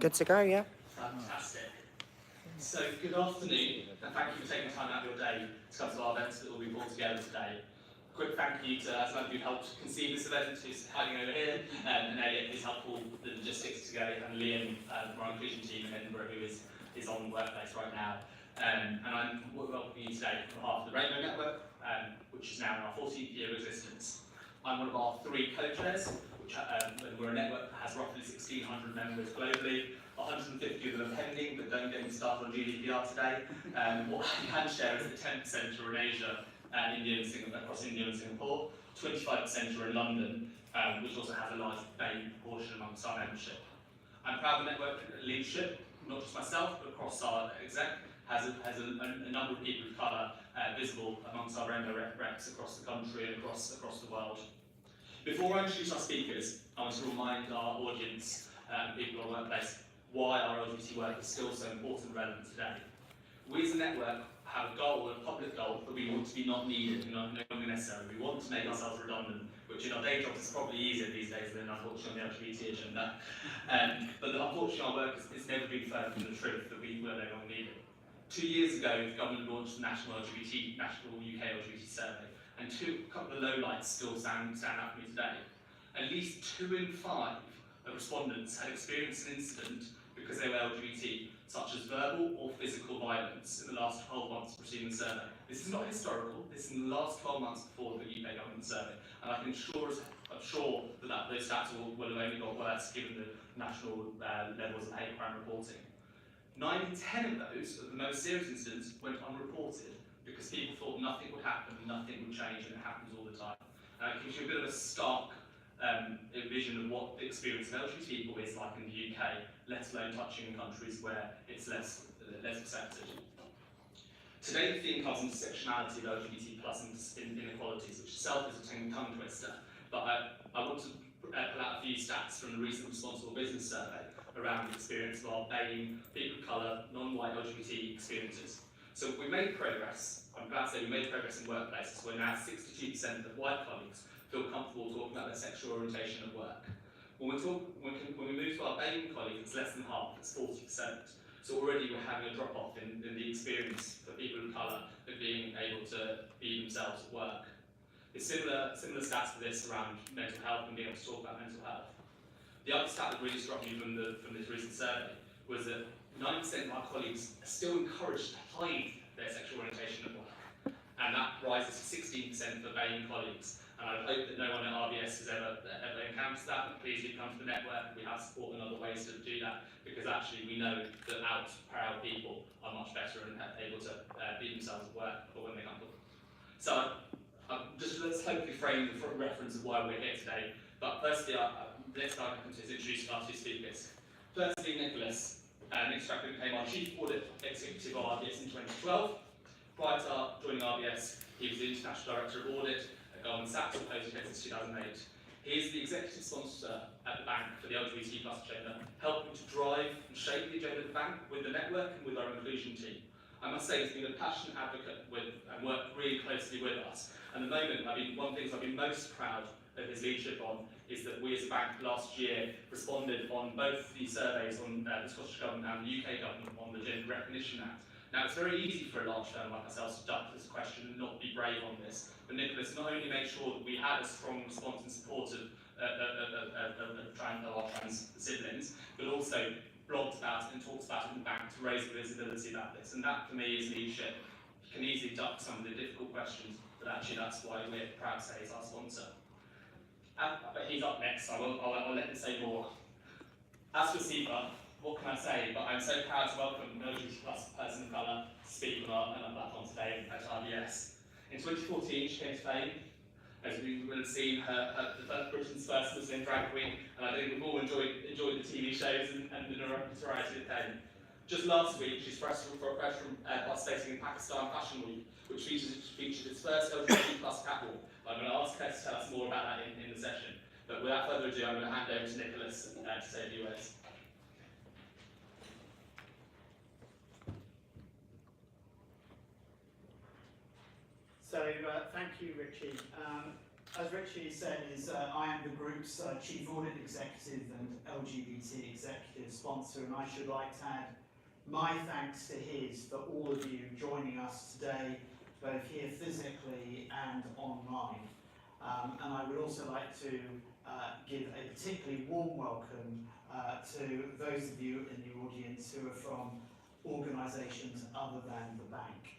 Good to go, yeah. Fantastic. So, good afternoon, and thank you for taking time out of your day to come to our event that will be pulled together today. Quick thank you to Asifa who helped conceive this event, who's hiding over here, and Elliot who's helped pull the logistics together, and Liam from our inclusion team in Edinburgh who is on the workplace right now. And I'm welcoming you today on behalf of the Rainbow Network, which is now in our 14th year of existence. I'm one of our 3 co-chairs, we're a network that has roughly 1,600 members globally. 150 of them are pending, but don't get me started on GDPR today. What I can share is that 10% are in Asia, across India and Singapore. 25% are in London, which also has a large proportion amongst our membership. I'm proud of the network leadership, not just myself, but across our exec, has a number of people of colour visible amongst our Rainbow reps across the country and across the world. Before I introduce our speakers, I want to remind our audience and people on the workplace why our LGBT work is still so important and relevant today. We as a network have a goal, a public goal, that we want to be not needed and no longer necessary. We want to make ourselves redundant, which in our day jobs is probably easier these days than unfortunately on the LGBT agenda. But unfortunately our work has never been further from the truth that we were no longer needed. 2 years ago, the government launched the National UK LGBT survey, and a couple of lowlights still stand out for me today. At least 2 in 5 of respondents had experienced an incident because they were LGBT, such as verbal or physical violence in the last 12 months preceding the survey. This is not historical, this is in the last 12 months before the UK government survey, and I'm sure that those stats will have only got worse given the national levels of hate crime reporting. 9 in 10 of those, of the most serious incidents, went unreported because people thought nothing would happen, nothing would change, and it happens all the time. It gives you a bit of a stark vision of what the experience of LGBT people is like in the UK, let alone touching in countries where it's less accepted. Today the theme covers intersectionality of LGBT plus inequalities, which itself is a tongue twister, but I want to pull out a few stats from the recent Responsible Business Survey around the experience of our BAME, people of colour, non-white LGBT experiences. So we made progress. I'm glad to say we made progress in workplaces where now 62% of white colleagues feel comfortable talking about their sexual orientation at work. When we move to our BAME colleagues, it's less than half, it's 40%. So already we're having a drop-off in the experience for people of colour of being able to be themselves at work. There's similar stats for this around mental health and being able to talk about mental health. The other stat that really struck me from this recent survey was that 9% of our colleagues are still encouraged to hide their sexual orientation at work. And that rises to 16% for BAME colleagues. And I hope that no one at RBS has ever encountered that, but please do come to the network. We have support and other ways to do that, because actually we know that out proud people are much better and able to be themselves at work or when they come to work. So let's hopefully frame the reference of why we're here today. But firstly, the next item is introducing our 2 speakers. Firstly, Nicholas. Nicholas became our Chief Audit Executive of RBS in 2012. Prior to joining RBS, he was the International Director of Audit at Goldman Sachs, post since 2008. He is the executive sponsor at the bank for the LGBT plus agenda, helping to drive and shape the agenda of the bank with the network and with our inclusion team. I must say he's been a passionate advocate and worked really closely with us. And the moment, one of the things I've been most proud of his leadership on is that we as a bank last year responded on both the surveys on the Scottish Government and the UK Government on the Gender Recognition Act. Now, it's very easy for a large firm like ourselves to duck this question and not be brave on this, but Nicholas not only made sure that we had a strong response in support of our trans siblings, but also blogged about it and talked about it in the bank to raise visibility about this. And that, for me, is leadership. You can easily duck some of the difficult questions, but actually that's why we're proud to say he's our sponsor. But he's up next, so I'll let him say more. As for Asifa, what can I say? But I'm so proud to welcome an LGBT plus person of colour to speak on our platform today at RBS. In 2014, she came to fame, as we will have seen, Britain's first Muslim drag queen, and I think we've all enjoyed the TV shows and the notoriety of fame. Just last week, she's fresh from participating in Pakistan Fashion Week, which featured its first LGBT plus catwalk. I'm going to ask her to tell us more about that in the session. But without further ado, I'm going to hand over to Nicholas to say a few words. So thank you, Richie. as Richie said, I am the group's Chief Audit Executive and LGBT Executive Sponsor, and I should like to add my thanks to his for all of you joining us today, both here physically and online. And I would also like to give a particularly warm welcome to those of you in the audience who are from organisations other than the bank.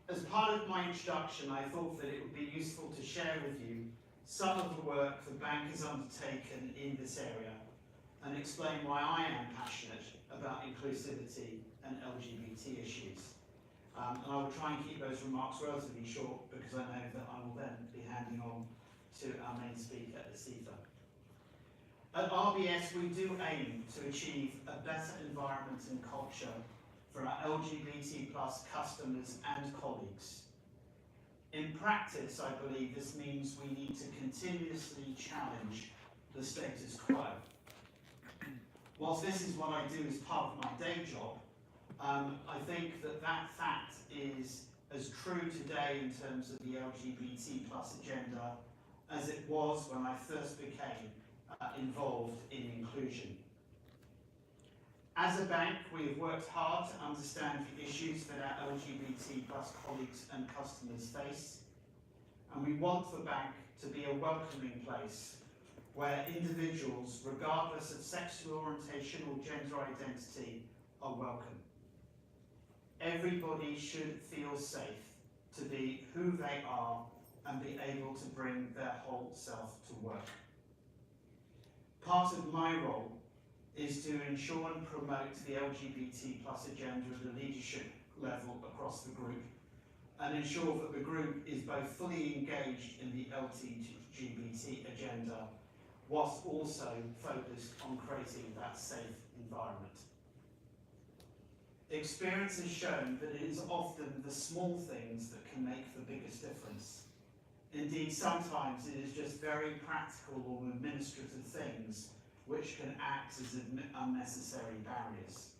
As part of my introduction, I thought that it would be useful to share with you some of the work the bank has undertaken in this area and explain why I am passionate about inclusivity and LGBT issues. And I will try and keep those remarks relatively short because I know that I will then be handing on to our main speaker, Asifa. At RBS, we do aim to achieve a better environment and culture for our LGBT+ customers and colleagues. In practice, I believe this means we need to continuously challenge the status quo. Whilst this is what I do as part of my day job, I think that fact is as true today in terms of the LGBT+ agenda as it was when I first became involved in inclusion. As a bank, we have worked hard to understand the issues that our LGBT+ colleagues and customers face, and we want the bank to be a welcoming place where individuals, regardless of sexual orientation or gender identity, are welcome. Everybody should feel safe to be who they are and be able to bring their whole self to work. Part of my role is to ensure and promote the LGBT+ agenda at the leadership level across the group and ensure that the group is both fully engaged in the LGBT agenda whilst also focused on creating that safe environment. Experience has shown that it is often the small things that can make the biggest difference. Indeed, sometimes it is just very practical or administrative things which can act as unnecessary barriers.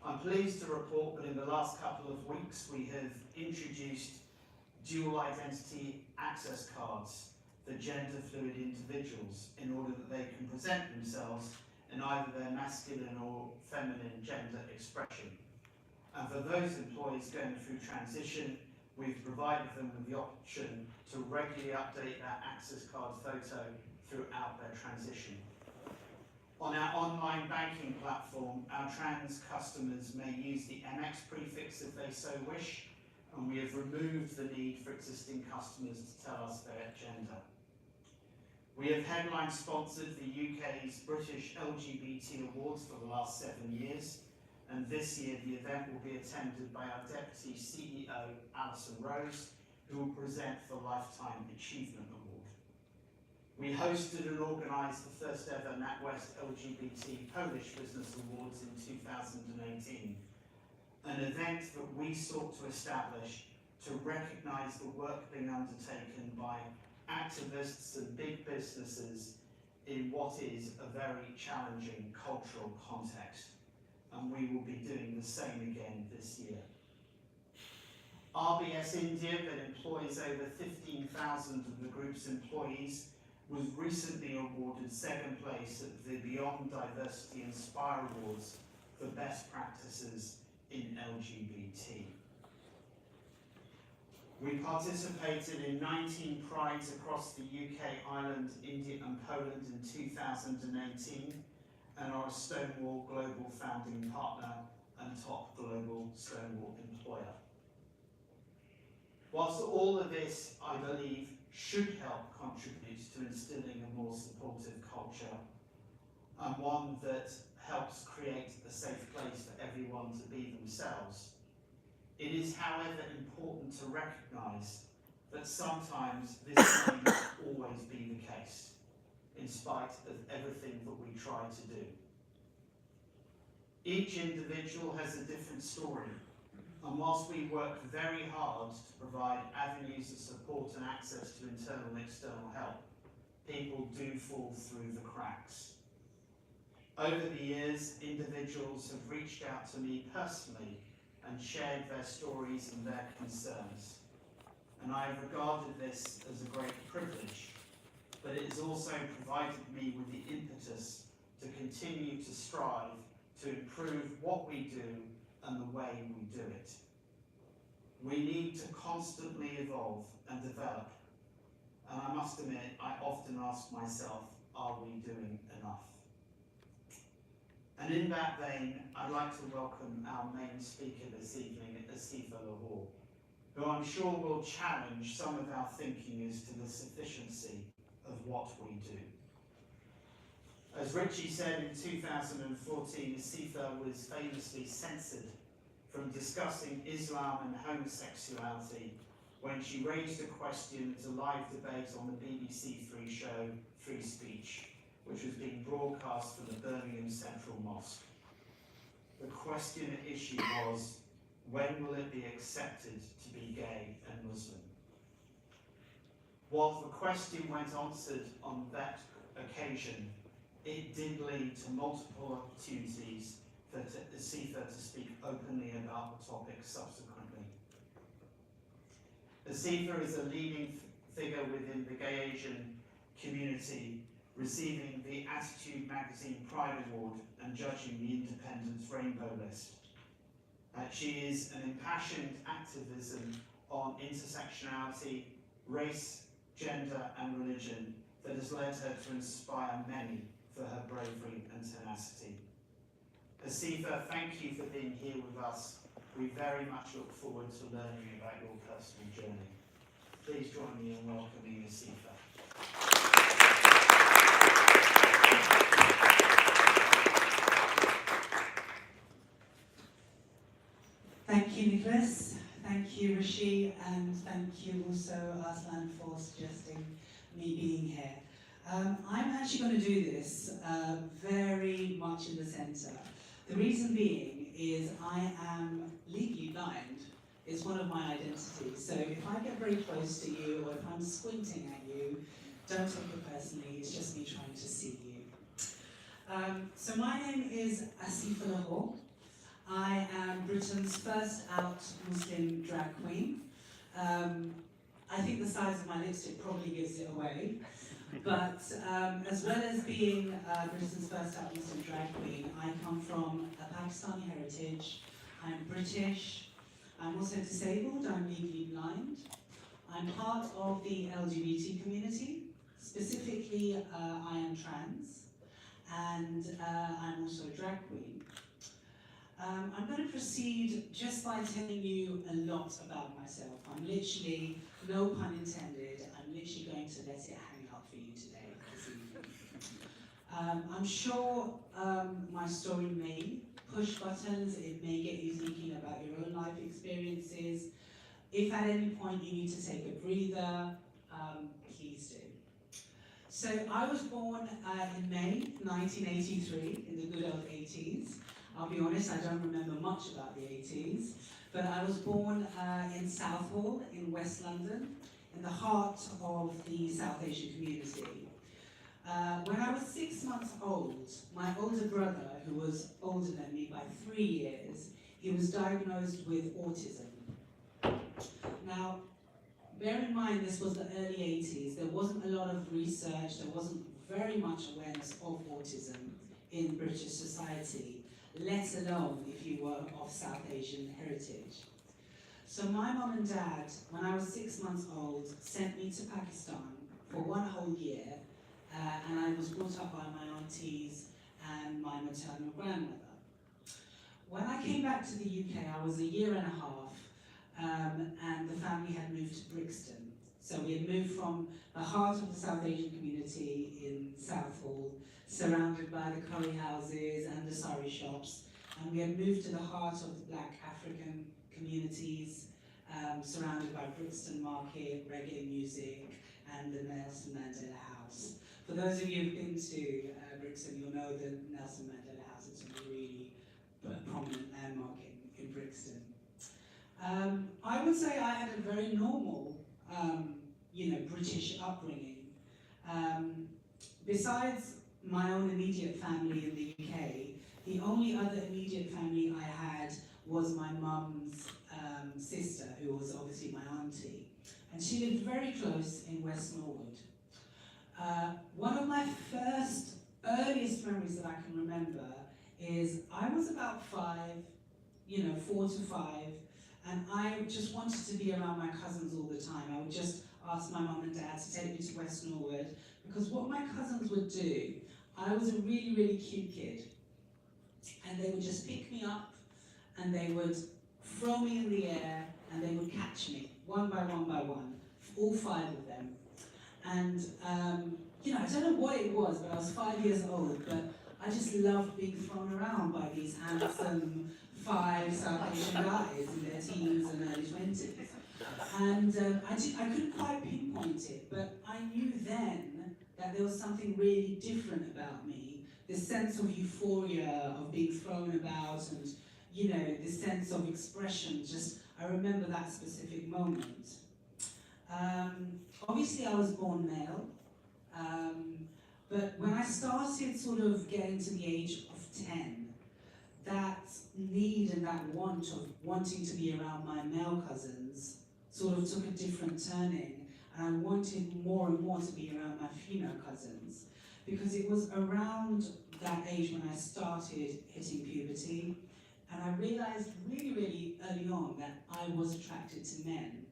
I'm pleased to report that in the last couple of weeks we have introduced dual identity access cards for gender fluid individuals in order that they can present themselves in either their masculine or feminine gender expression. And for those employees going through transition, we've provided them with the option to regularly update their access card photo throughout their transition. On our online banking platform, our trans customers may use the MX prefix if they so wish, and we have removed the need for existing customers to tell us their gender. We have headline sponsored the UK's British LGBT Awards for the last 7 years, and this year the event will be attended by our Deputy CEO, Alison Rose, who will present the Lifetime Achievement Award. We hosted and organised the first ever NatWest LGBT Polish Business Awards in 2018, an event that we sought to establish to recognise the work being undertaken by activists and big businesses in what is a very challenging cultural context, and we will be doing the same again this year. RBS India, that employs over 15,000 of the group's employees, was recently awarded second place at the Beyond Diversity Inspire Awards for best practices in LGBT. We participated in 19 prides across the UK, Ireland, India and Poland in 2018 and are a Stonewall Global founding partner and top global Stonewall employer. Whilst all of this, I believe, should help contribute to instilling a more supportive culture and one that helps create a safe place for everyone to be themselves, it is, however, important to recognise that sometimes this may not always be the case, in spite of everything that we try to do. Each individual has a different story, and whilst we work very hard to provide avenues of support and access to internal and external help, people do fall through the cracks. Over the years, individuals have reached out to me personally and shared their stories and their concerns. and I have regarded this as a great privilege, but it has also provided me with the impetus to continue to strive to improve what we do and the way we do it. We need to constantly evolve and develop, and I must admit, I often ask myself, are we doing enough? And in that vein, I'd like to welcome our main speaker this evening, Asifa, Lahore, who I'm sure will challenge some of our thinking as to the sufficiency of what we do. As Richie said in 2014, Asifa was famously censored from discussing Islam and homosexuality when she raised a question at a live debate on the BBC Three show Free Speech, which was being broadcast from the Birmingham Central Mosque. The question at issue was, when will it be accepted to be gay and Muslim? While the question went answered on that occasion, it did lead to multiple opportunities for Asifa to speak openly about the topic subsequently. Asifa is a leading figure within the gay Asian community, receiving the Attitude Magazine Pride Award and judging the Independent's Rainbow List. She is an impassioned activism on intersectionality, race, gender and religion that has led her to inspire many for her bravery and tenacity. Asifa, thank you for being here with us. We very much look forward to learning about your personal journey. Please join me in welcoming Asifa. Thank you, Nicholas. Thank you, Rishi, and thank you also, Aslan, for suggesting me being here. I'm actually going to do this very much in the centre. The reason being is I am legally blind. It's one of my identities. So if I get very close to you or if I'm squinting at you, don't take it personally. It's just me trying to see you. So my name is Asifa Lahore. I am Britain's first out Muslim drag queen. I think the size of my lipstick probably gives it away. But as well as being Britain's first out Muslim drag queen, I come from a Pakistani heritage. I'm British. I'm also disabled. I'm legally blind. I'm part of the LGBT community. Specifically, I am trans. And I'm also a drag queen. I'm going to proceed just by telling you a lot about myself. I'm literally, no pun intended, I'm literally going to let it hang out for you today, this evening. I'm sure my story may push buttons, it may get you thinking about your own life experiences. If at any point you need to take a breather, please do. So I was born in May 1983, in the good old 80s. I'll be honest, I don't remember much about the 80s, but I was born in Southall, in West London, in the heart of the South Asian community. When I was 6 months old, my older brother, who was older than me by 3 years, he was diagnosed with autism. Now, bear in mind this was the early 80s, there wasn't a lot of research, there wasn't very much awareness of autism in British society, let alone if you were of South Asian heritage. So my mum and dad, when I was 6 months old, sent me to Pakistan for 1 whole year, and I was brought up by my aunties and my maternal grandmother. When I came back to the UK, I was 1.5 years, and the family had moved to Brixton. So we had moved from the heart of the South Asian community in Southall, surrounded by the curry houses and the sari shops, and we had moved to the heart of the Black African communities, surrounded by Brixton Market, reggae music, and the Nelson Mandela House. For those of you who've been to Brixton, you'll know the Nelson Mandela House. It's a really prominent landmark in Brixton. I would say I had a very normal, British upbringing. Besides my own immediate family in the UK, the only other immediate family I had was my mum's sister, who was obviously my auntie. and she lived very close in West Norwood. One of my earliest memories that I can remember is I was about 5, 4 to 5, and I just wanted to be around my cousins all the time. I would just ask my mum and dad to take me to West Norwood, because what my cousins would do, I was a really, really cute kid, and they would just pick me up, and they would throw me in the air, and they would catch me, one by one, all 5 of them. And, I don't know what it was, but I was 5 years old, but I just loved being thrown around by these handsome 5 South Asian guys in their teens and early 20s. And I couldn't quite pinpoint it, but I knew then that there was something really different about me. This sense of euphoria, of being thrown about, and this sense of expression, I remember that specific moment. Obviously I was born male, but when I started sort of getting to the age of 10, that need and that want of wanting to be around my male cousins sort of took a different turning, and I wanted more and more to be around my female cousins, because it was around that age when I started hitting puberty, and I realized really, really early on that I was attracted to men.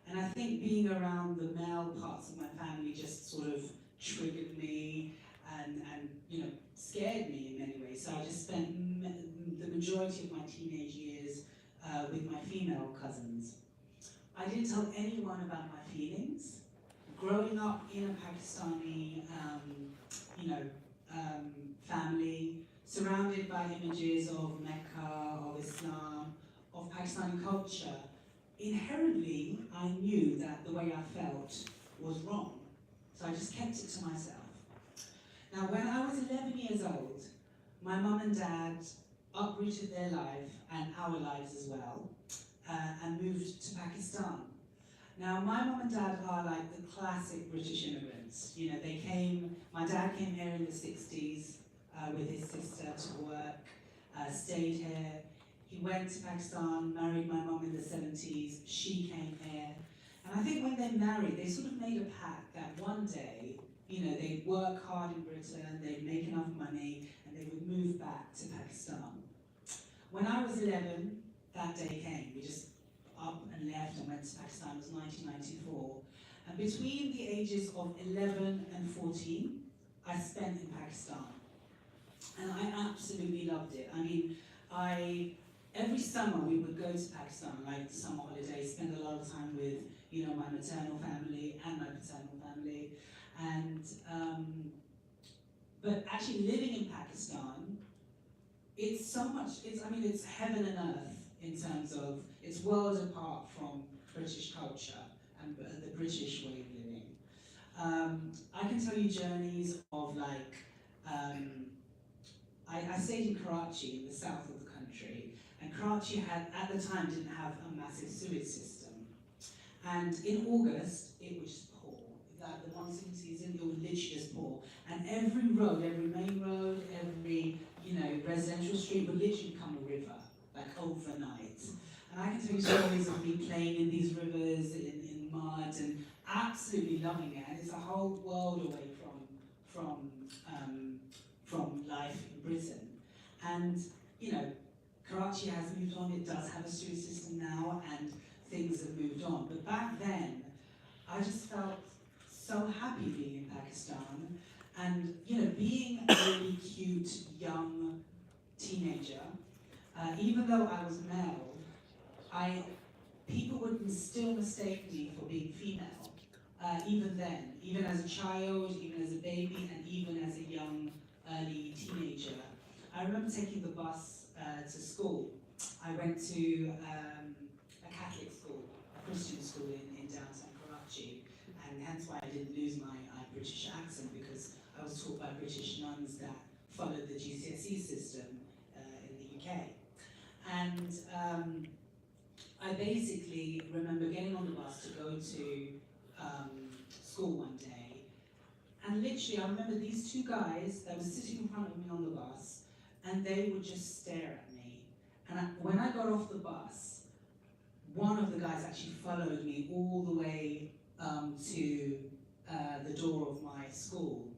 And I think being around the male parts of my family just sort of triggered me and scared me in many ways. So I just spent the majority of my teenage years with my female cousins. I didn't tell anyone about my feelings. Growing up in a Pakistani, family, surrounded by images of Mecca, of Islam, of Pakistani culture, inherently I knew that the way I felt was wrong. So I just kept it to myself. Now, when I was 11 years old, my mum and dad uprooted their life and our lives as well, and moved to Pakistan. Now, my mum and dad are like the classic British immigrants. My dad came here in the 60s with his sister to work, stayed here. He went to Pakistan, married my mum in the 70s, she came here. And I think when they married, they sort of made a pact that one day, they'd work hard in Britain, they'd make enough money, and they would move back to Pakistan. When I was 11, that day came. We just up and left and went to Pakistan. It was 1994. And between the ages of 11 and 14, I spent in Pakistan. And I absolutely loved it. I mean, every summer we would go to Pakistan, like summer holidays, spend a lot of time with, my maternal family and my paternal family. And, but actually living in Pakistan, it's heaven and earth in terms of, it's worlds apart from British culture and the British way of living. I can tell you journeys of I stayed in Karachi in the south of the country, and Karachi at the time didn't have a massive sewage system. And in August, it was just pour. The monsoon season, it would literally just pour. And every road, every main road, every residential street would literally become a river, like overnight. And I can tell you stories of me playing in these rivers, in mud, and absolutely loving it. And it's a whole world away from life in Britain. And, Karachi has moved on, it does have a sewage system now, and things have moved on. But back then, I just felt so happy being in Pakistan, and being a really cute young teenager, even though I was male, people would still mistake me for being female, even then, even as a child, even as a baby, and even as a young early teenager. I remember taking the bus to school. I went to a Catholic school, a Christian school in downtown Karachi, and hence why I didn't lose my British accent, because I was taught by British nuns that followed the GCSE system in the UK. And I basically remember getting on the bus to go to school one day, and literally I remember these 2 guys that were sitting in front of me on the bus, and they would just stare at me. And when I got off the bus, one of the guys actually followed me all the way to the door of my school.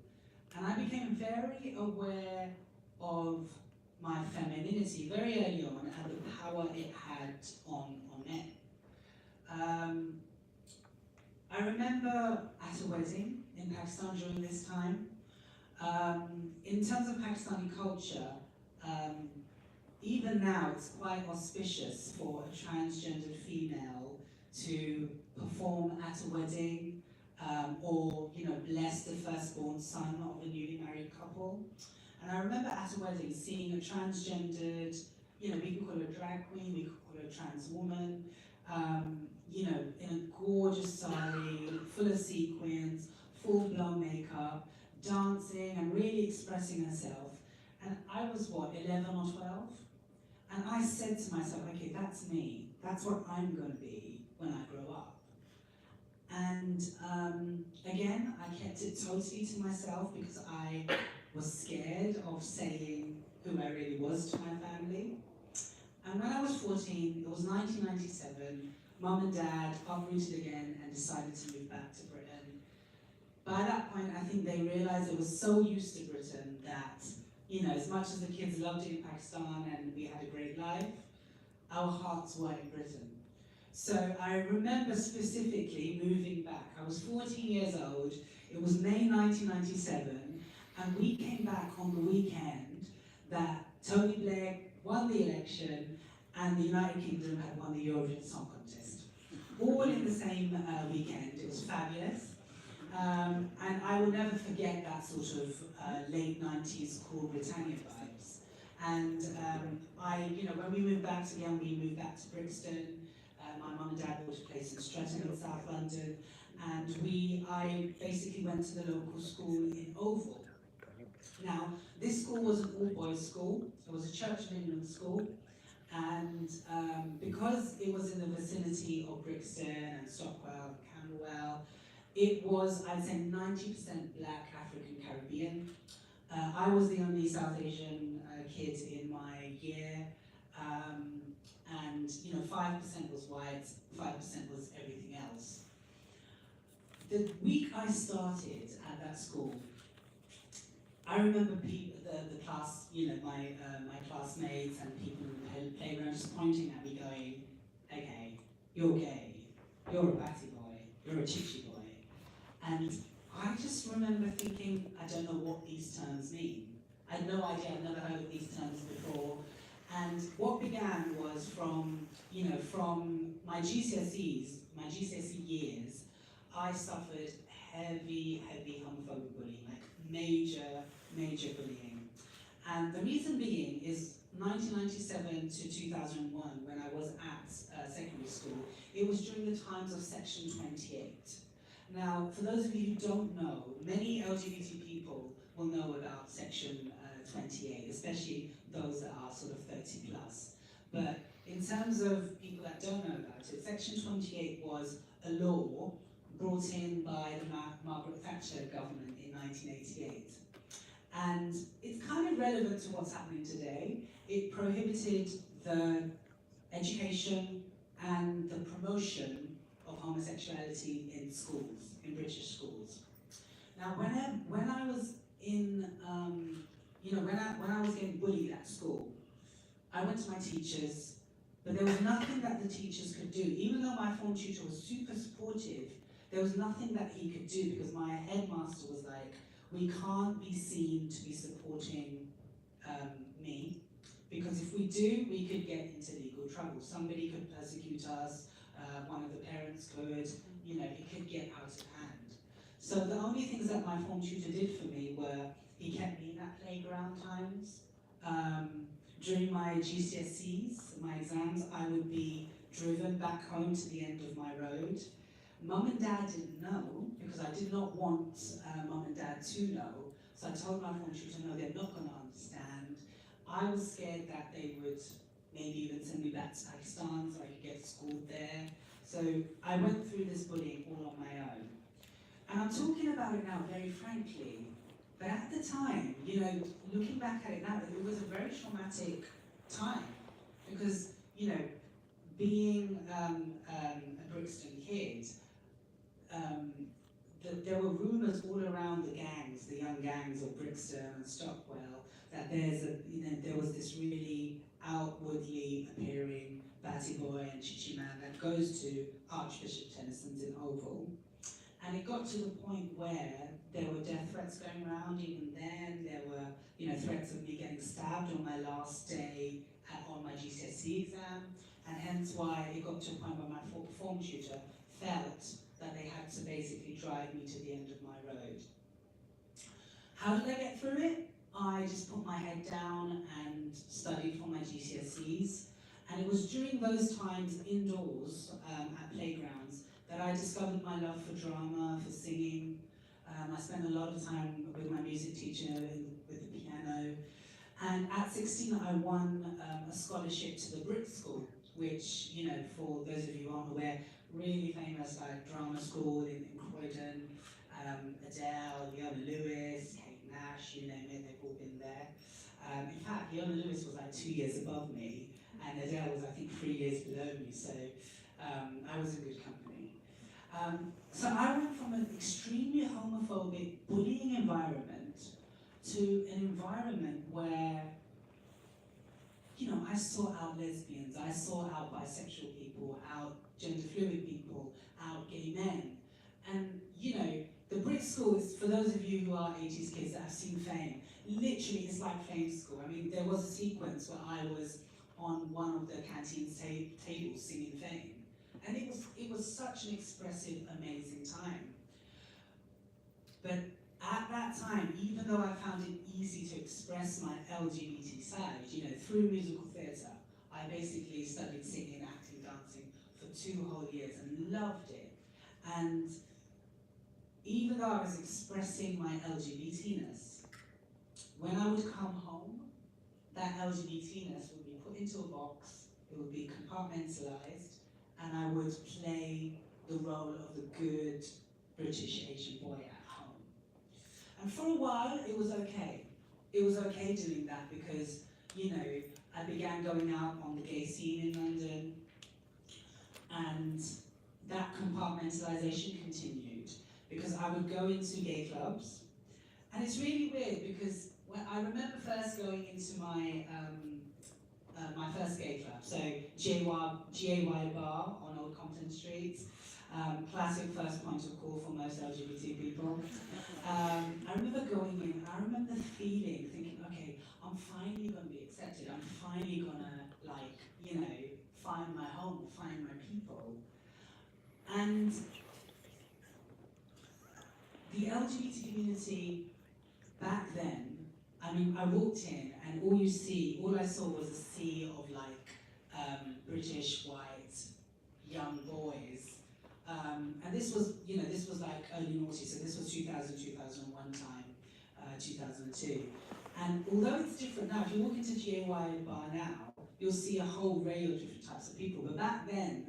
And I became very aware of my femininity very early on and the power it had on men. I remember at a wedding in Pakistan during this time, in terms of Pakistani culture, even now it's quite auspicious for a transgendered female to perform at a wedding, or bless the firstborn son of a newly married couple. And I remember at a wedding seeing a transgendered, we could call her a drag queen, we could call her a trans woman, in a gorgeous sari, full of sequins, full-blown makeup, dancing and really expressing herself. And I was, 11 or 12? And I said to myself, okay, that's me. That's what I'm going to be when I grow up. And again, I kept it totally to myself because I was scared of saying who I really was to my family. And when I was 14, it was 1997, Mum and Dad uprooted again and decided to move back to Britain. By that point, I think they realized they were so used to Britain that, as much as the kids loved it in Pakistan and we had a great life, our hearts were in Britain. So I remember specifically moving back. I was 14 years old, it was May 1997, and we came back on the weekend that Tony Blair won the election and the United Kingdom had won the Eurovision Song Contest. All in the same weekend. It was fabulous. And I will never forget that sort of late 90s Cool Britannia vibes. And when we moved back again, we moved back to Brixton. My mum and dad bought a place in Streatham in South London. And I basically went to the local school in Oval. Now, this school was an all-boys school. It was a Church of England school. And because it was in the vicinity of Brixton and Stockwell and Camberwell, it was, I'd say, 90% Black, African, Caribbean. I was the only South Asian kid in my year, and 5% was white, 5% was everything else. The week I started at that school, I remember the class, my classmates and people in the playground just pointing at me going, okay, you're gay, you're a batty boy, you're a chichi boy. And I just remember thinking, I don't know what these terms mean. I had no idea, I'd never heard of these terms before. And what began was from my GCSE years, I suffered heavy homophobic bullying, like major bullying. And the reason being is 1997 to 2001, when I was at secondary school, it was during the times of Section 28. Now, for those of you who don't know, many LGBT people will know about Section 28, especially those that are sort of 30 plus. But in terms of people that don't know about it, Section 28 was a law brought in by the Margaret Thatcher government in 1988. And it's kind of relevant to what's happening today. It prohibited the education and the promotion of homosexuality in schools, in British schools. Now, when I was in, when I was getting bullied at school, I went to my teachers, but there was nothing that the teachers could do. Even though my form tutor was super supportive, there was nothing that he could do because my headmaster was like, we can't be seen to be supporting me, because if we do, we could get into legal trouble. Somebody could persecute us, one of the parents could, it could get out of hand. So the only things that my form tutor did for me were, he kept me in at playground times. During my GCSEs, my exams, I would be driven back home to the end of my road. Mum and Dad didn't know, because I did not want Mum and Dad to know. So I told my form tutor, no, they're not going to understand. I was scared that they would maybe even send me back to Pakistan so I could get schooled there. So I went through this bullying all on my own. And I'm talking about it now very frankly, but at the time, looking back at it now, it was a very traumatic time. Because, being a Brixton kid, there were rumours all around the gangs, the young gangs of Brixton and Stockwell, that there was this really outwardly appearing batty boy and chichi man that goes to Archbishop Tennyson's in Oval. And it got to the point where there were death threats going around. Even then, there were threats of me getting stabbed on my last day on my GCSE exam, and hence why it got to a point where my form tutor felt that they had to basically drive me to the end of my road. How did I get through it? I just put my head down and studied for my GCSEs, and it was during those times indoors at playgrounds that I discovered my love for drama, for singing. I spent a lot of time with my music teacher with the piano, and at 16 I won a scholarship to the Brit School, which, for those of you who aren't aware, really famous drama school in Croydon. Adele, Leona Lewis, Kate Nash, you name it, they've all been there. In fact, Leona Lewis was like 2 years above me, and Adele was, I think, 3 years below me, so I was in good company. So I went from an extremely homophobic, bullying environment to an environment where, I saw out lesbians, I saw out bisexual people, out gender fluid people, out gay men. And, the Brit School is, for those of you who are 80s kids that have seen Fame, literally it's like Fame School. I mean, there was a sequence where I was on one of the canteen tables singing Fame. And it was such an expressive, amazing time. But at that time, even though I found it easy to express my LGBT side, through musical theatre, I basically studied singing, acting, dancing for 2 whole years and loved it. And even though I was expressing my LGBTness, when I would come home, that LGBTness would be put into a box, it would be compartmentalized, and I would play the role of the good British Asian boy at home. And for a while, it was okay. It was okay doing that because, I began going out on the gay scene in London, and that compartmentalization continued because I would go into gay clubs. And it's really weird because when I remember first going into my my first gay club, so GAY Bar on Old Compton Street, classic first point of call for most LGBT people. I remember going in, I remember thinking, okay, I'm finally going to be accepted, I'm finally going to, find my home, find my people. And the LGBT community back then, I mean, I walked in and all I saw was a sea of British, white, young boys. And this was like early noughties, so this was 2000, 2001 time, 2002. And although it's different now, if you walk into GAY Bar now, you'll see a whole array of different types of people. But back then,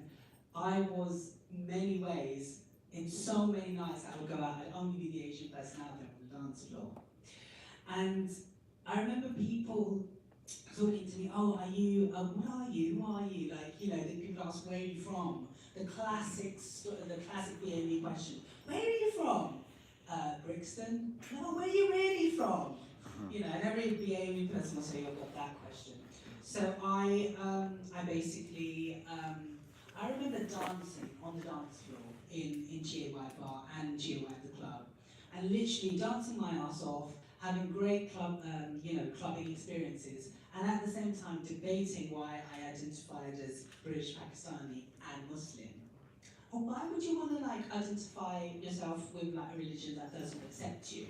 I was, in many ways, in so many nights that I would go out, I'd only be the Asian person out there on the dance floor. And I remember people talking to me, oh, are you, what are you, who are you? The people ask, where are you from? The classic BAME question, where are you from? Brixton? No, where are you really from? And every BAME person will say, I've got that question. So I basically, I remember dancing on the dance floor in GAY Bar and GAY the club, and literally dancing my ass off, having great clubbing experiences, and at the same time debating why I identified as British, Pakistani, and Muslim. Or why would you want to identify yourself with a religion that doesn't accept you?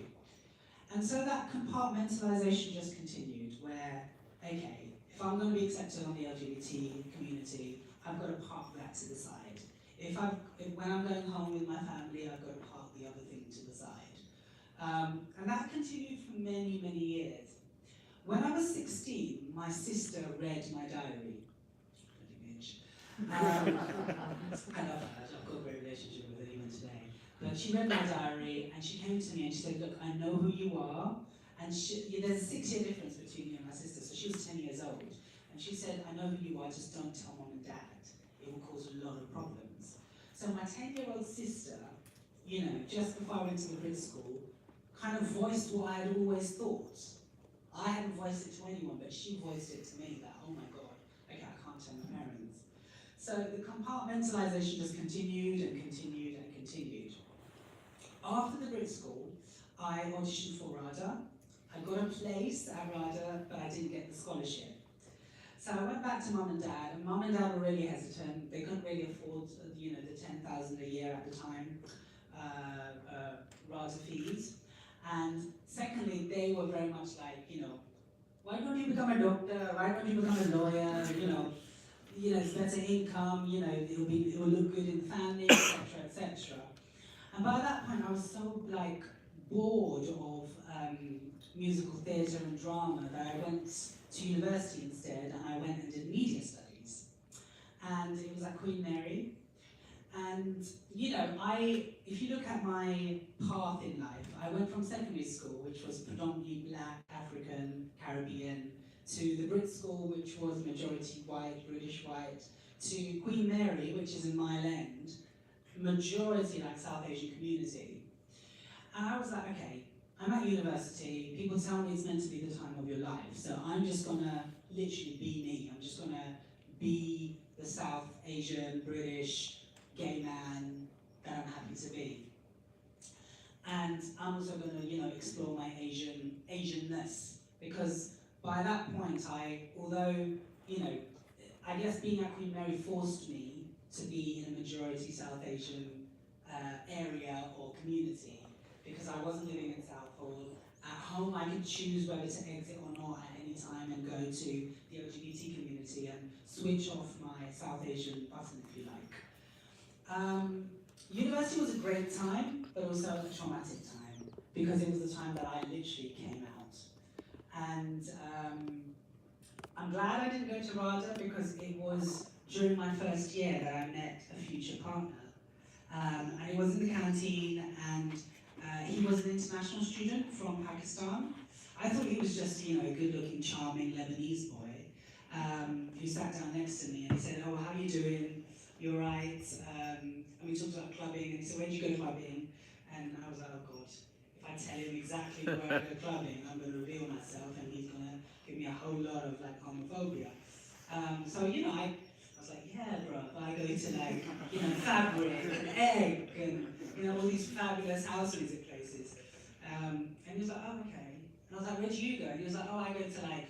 And so that compartmentalization just continued, where, okay, if I'm going to be accepted on the LGBT community, I've got to park that to the side. When I'm going home with my family, I've got to park the other thing to the side. And that continued for many, many years. When I was 16, my sister read my diary. Bloody bitch. I love her. I've got a great relationship with her even today. But she read my diary, and she came to me and she said, look, I know who you are. And there's a 6-year difference between me and my sister, so she was 10 years old. And she said, I know who you are, just don't tell mom and dad. it will cause a lot of problems. So my 10-year-old sister, you know, just before I went to the Brit school, kind of voiced what I had always thought. I hadn't voiced it to anyone, but she voiced it to me, that, oh my God, okay, I can't tell my parents. So the compartmentalization just continued and continued and continued. After the Brit school, I auditioned for RADA. I got a place at RADA, but I didn't get the scholarship. So I went back to mum and dad were really hesitant. They couldn't really afford, you know, the 10,000 a year at the time, RADA fees. And secondly, they were very much like, you know, why don't you become a doctor? Why don't you become a lawyer? You know, it's better income. You know, it will look good in the family, etc., etc. And by that point, I was so like bored of musical theatre and drama that I went to university instead, and I went and did media studies. And it was at Queen Mary. And, you know, if you look at my path in life, I went from secondary school, which was predominantly black, African, Caribbean, to the Brit school, which was majority white, British white, to Queen Mary, which is in Mile End, majority like South Asian community. And I was like, okay, I'm at university, people tell me it's meant to be the time of your life, so I'm just gonna literally be me. I'm just gonna be the South Asian, British, gay man that I'm happy to be. And I'm also gonna, you know, explore my Asianness, because by that point although, you know, I guess being at Queen Mary forced me to be in a majority South Asian area or community, because I wasn't living in Southall. At home, I could choose whether to exit or not at any time and go to the LGBT community and switch off my South Asian button, if you like. University was a great time, but also a traumatic time, because it was the time that I literally came out. And I'm glad I didn't go to RADA, because it was during my first year that I met a future partner. And it was in the canteen, and he was an international student from Pakistan. I thought he was just, you know, a good-looking, charming Lebanese boy who sat down next to me, and he said, oh, how are you doing? You're right. And we talked about clubbing, and he said, where do you go clubbing? And I was like, oh God, if I tell him exactly where I go clubbing, I'm going to reveal myself, and he's going to give me a whole lot of like homophobia. So, you know, I was like, yeah, bro, I go to like, you know, Fabric and Egg and, you know, all these fabulous house music places. And he was like, oh, okay. And I was like, where do you go? And he was like, oh, I go to like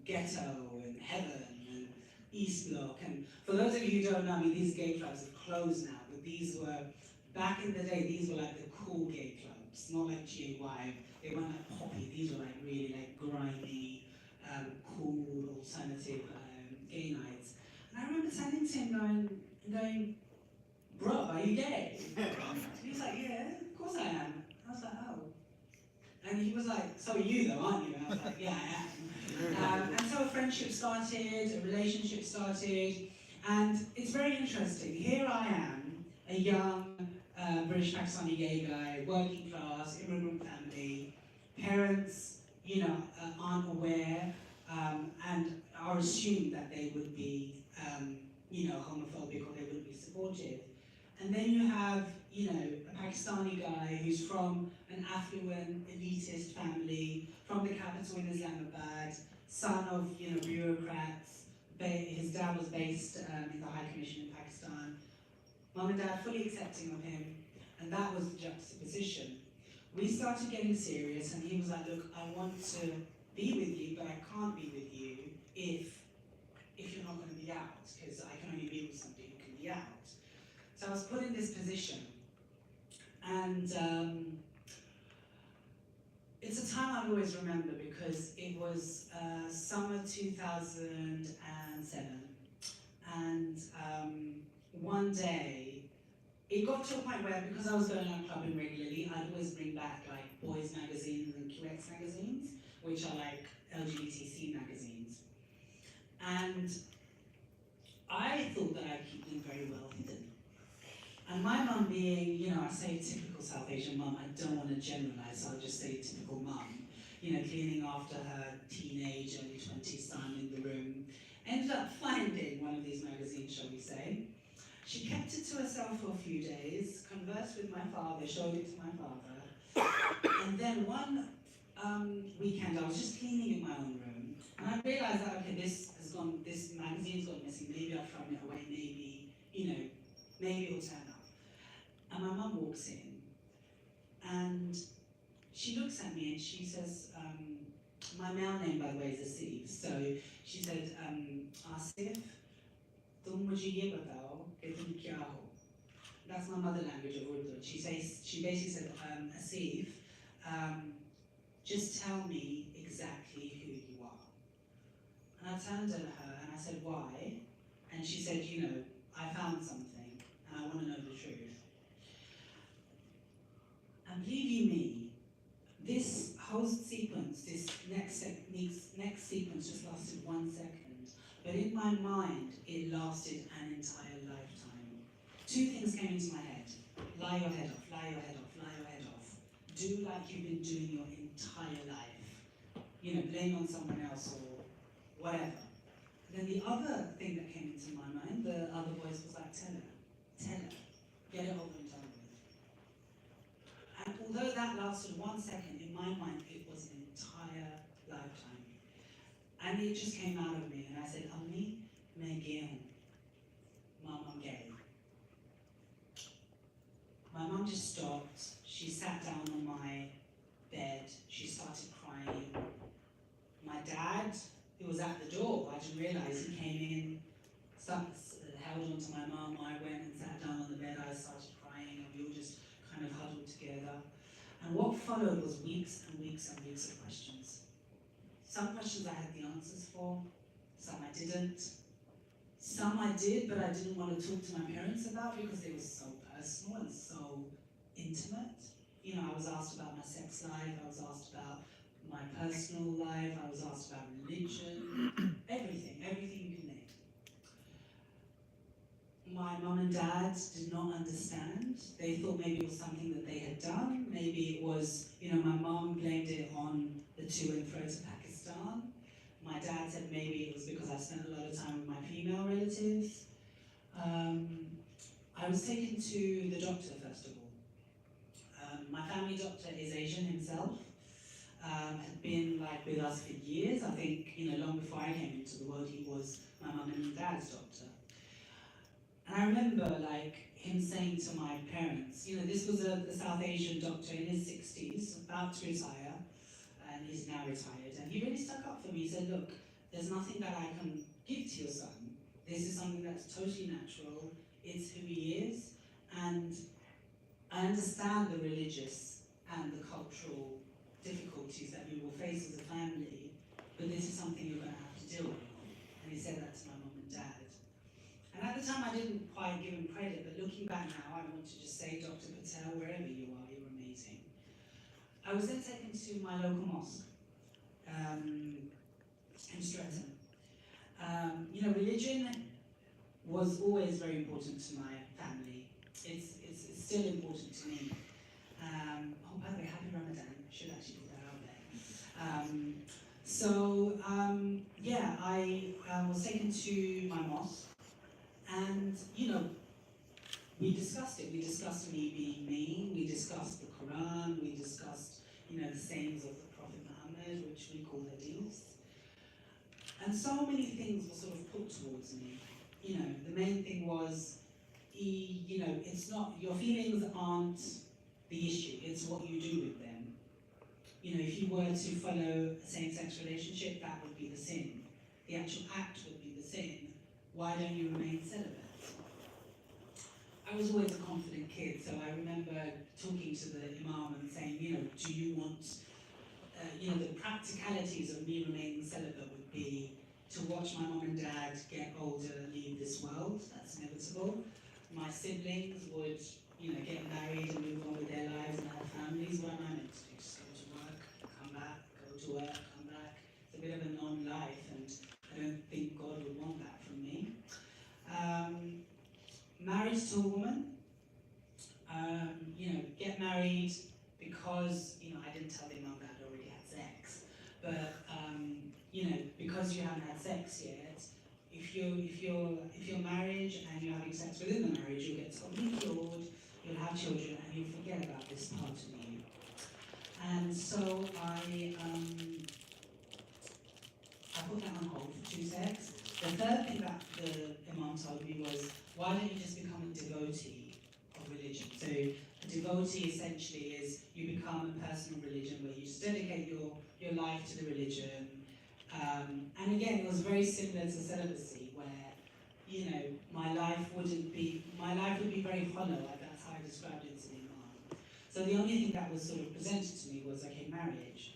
Ghetto and Heaven and East Block. And for those of you who don't know, I mean, these gay clubs have closed now, but these were, back in the day, these were like the cool gay clubs, not like GAY. They weren't like poppy, these were like really like grimy, cool, alternative gay nights. And I remember turning to him going, bro, are you gay? He was like, yeah, of course I am. I was like, oh. And he was like, so are you though, aren't you? And I was like, yeah, I am. And so a friendship started, a relationship started, and it's very interesting. Here I am, a young British Pakistani gay guy, working class, immigrant family, parents, you know, aren't aware and are assumed that they would be, you know, homophobic or they wouldn't be supportive. And then you have, you know, a Pakistani guy who's from an affluent, elitist family, from the capital in Islamabad, son of, you know, bureaucrats. His dad was based in the High Commission in Pakistan. Mum and dad fully accepting of him, and that was the juxtaposition. We started getting serious, and he was like, look, I want to be with you, but I can't be with you if you're not going to be out, because I can only be with somebody who can be out. So I was put in this position, and it's a time I'll always remember, because it was summer 2007, and one day, it got to a point where, because I was going out clubbing regularly, I'd always bring back like boys magazines and QX magazines, which are like LGBTC magazines. And I thought that I'd keep them very well hidden. And my mum being, you know, I say typical South Asian mum, I don't want to generalize, so I'll just say typical mum, you know, cleaning after her teenage, early 20s son in the room, ended up finding one of these magazines, shall we say. She kept it to herself for a few days, conversed with my father, showed it to my father, and then one weekend I was just cleaning in my own room, and I realised that, okay, this magazine's gone missing, maybe I've thrown it away, maybe, maybe it'll turn up. And my mum walks in, and she looks at me and she says, my male name, by the way, is Asif, so she said, Asif, tum mujhe ye batao ki tum kya ho. That's my mother language of Urdu. She basically said, Asif, just tell me exactly who you are. And I turned to her and I said, why? And she said, I found something and I want to know the truth. And believe you me, this whole sequence, this next sequence just lasted 1 second, but in my mind, it lasted an entire lifetime. 2 things came into my head. Lie your head off, lie your head off, lie your head off. Do like you've been doing your entire life. Blame on someone else or whatever. Then the other thing that came into my mind, the other voice was like, tell her, get it over and done with. And although that lasted 1 second, in my mind, it was an entire lifetime. And it just came out of me, and I said, Ammi, main gay hoon. Mom, I'm gay. My mum just stopped. She sat down on my bed. She started crying. My dad, who was at the door, I didn't realise, he came in, held on to my mum. I went and sat down on the bed. I started crying, and we all just kind of huddled together. And what followed was weeks and weeks and weeks of questions. Some questions I had the answers for, some I didn't. Some I did, but I didn't want to talk to my parents about because they were so personal and so intimate. I was asked about my sex life, I was asked about my personal life, I was asked about religion, everything you can name. My mum and dad did not understand. They thought maybe it was something that they had done. Maybe it was, my mum blamed it on the to and fro to Pakistan. My dad said maybe it was because I spent a lot of time with my female relatives. I was taken to the doctor, first of all. My family doctor is Asian himself. Had been with us for years. I think, long before I came into the world, he was my mum and dad's doctor. And I remember him saying to my parents, this was a South Asian doctor in his 60s, about to retire, and he's now retired. And he really stuck up for me. He said, look, there's nothing that I can give to your son. This is something that's totally natural. It's who he is. And I understand the religious and the cultural difficulties that we will face as a family, but this is something you're going to have to deal with. And he said that to my mum and dad. And at the time I didn't quite give him credit, but looking back now, I want to just say, Dr. Patel, wherever you are, you're amazing. I was then taken to my local mosque in Streatham. Religion was always very important to my family. It's still important to me. By the way, happy Ramadan. I should actually put that out there. I was taken to my mosque, and we discussed it. We discussed me being me. We discussed the Quran. We discussed the sayings of the Prophet Muhammad, which we call hadiths. And so many things were sort of put towards me. The main thing was, it's not, your feelings aren't the issue, it's what you do with them. If you were to follow a same-sex relationship, that would be the sin. The actual act would be the sin. Why don't you remain celibate? I was always a confident kid, so I remember talking to the imam and saying, do you want, the practicalities of me remaining celibate would be to watch my mom and dad get older and leave this world. That's inevitable. My siblings would, get married and move on with their lives and have families. What am I meant to do? Just go to work, come back, go to work, come back. It's a bit of a non-life, and I don't think God would want that from me. Married to a woman, get married because, I didn't tell the mum that I already had sex, but, because you haven't had sex yet, if you're married and you're having sex within the marriage, you'll get totally cured, you'll have children, and you'll forget about this part of you. And so I put that on hold for 2 seconds. The third thing that the Imam told me was, why don't you just become a devotee of religion? So a devotee essentially is you become a personal religion where you just dedicate your life to the religion. And again, it was very similar to celibacy, where, you know, my life would be very hollow. That's how I described it to the Imam. So the only thing that was sort of presented to me was, okay, marriage.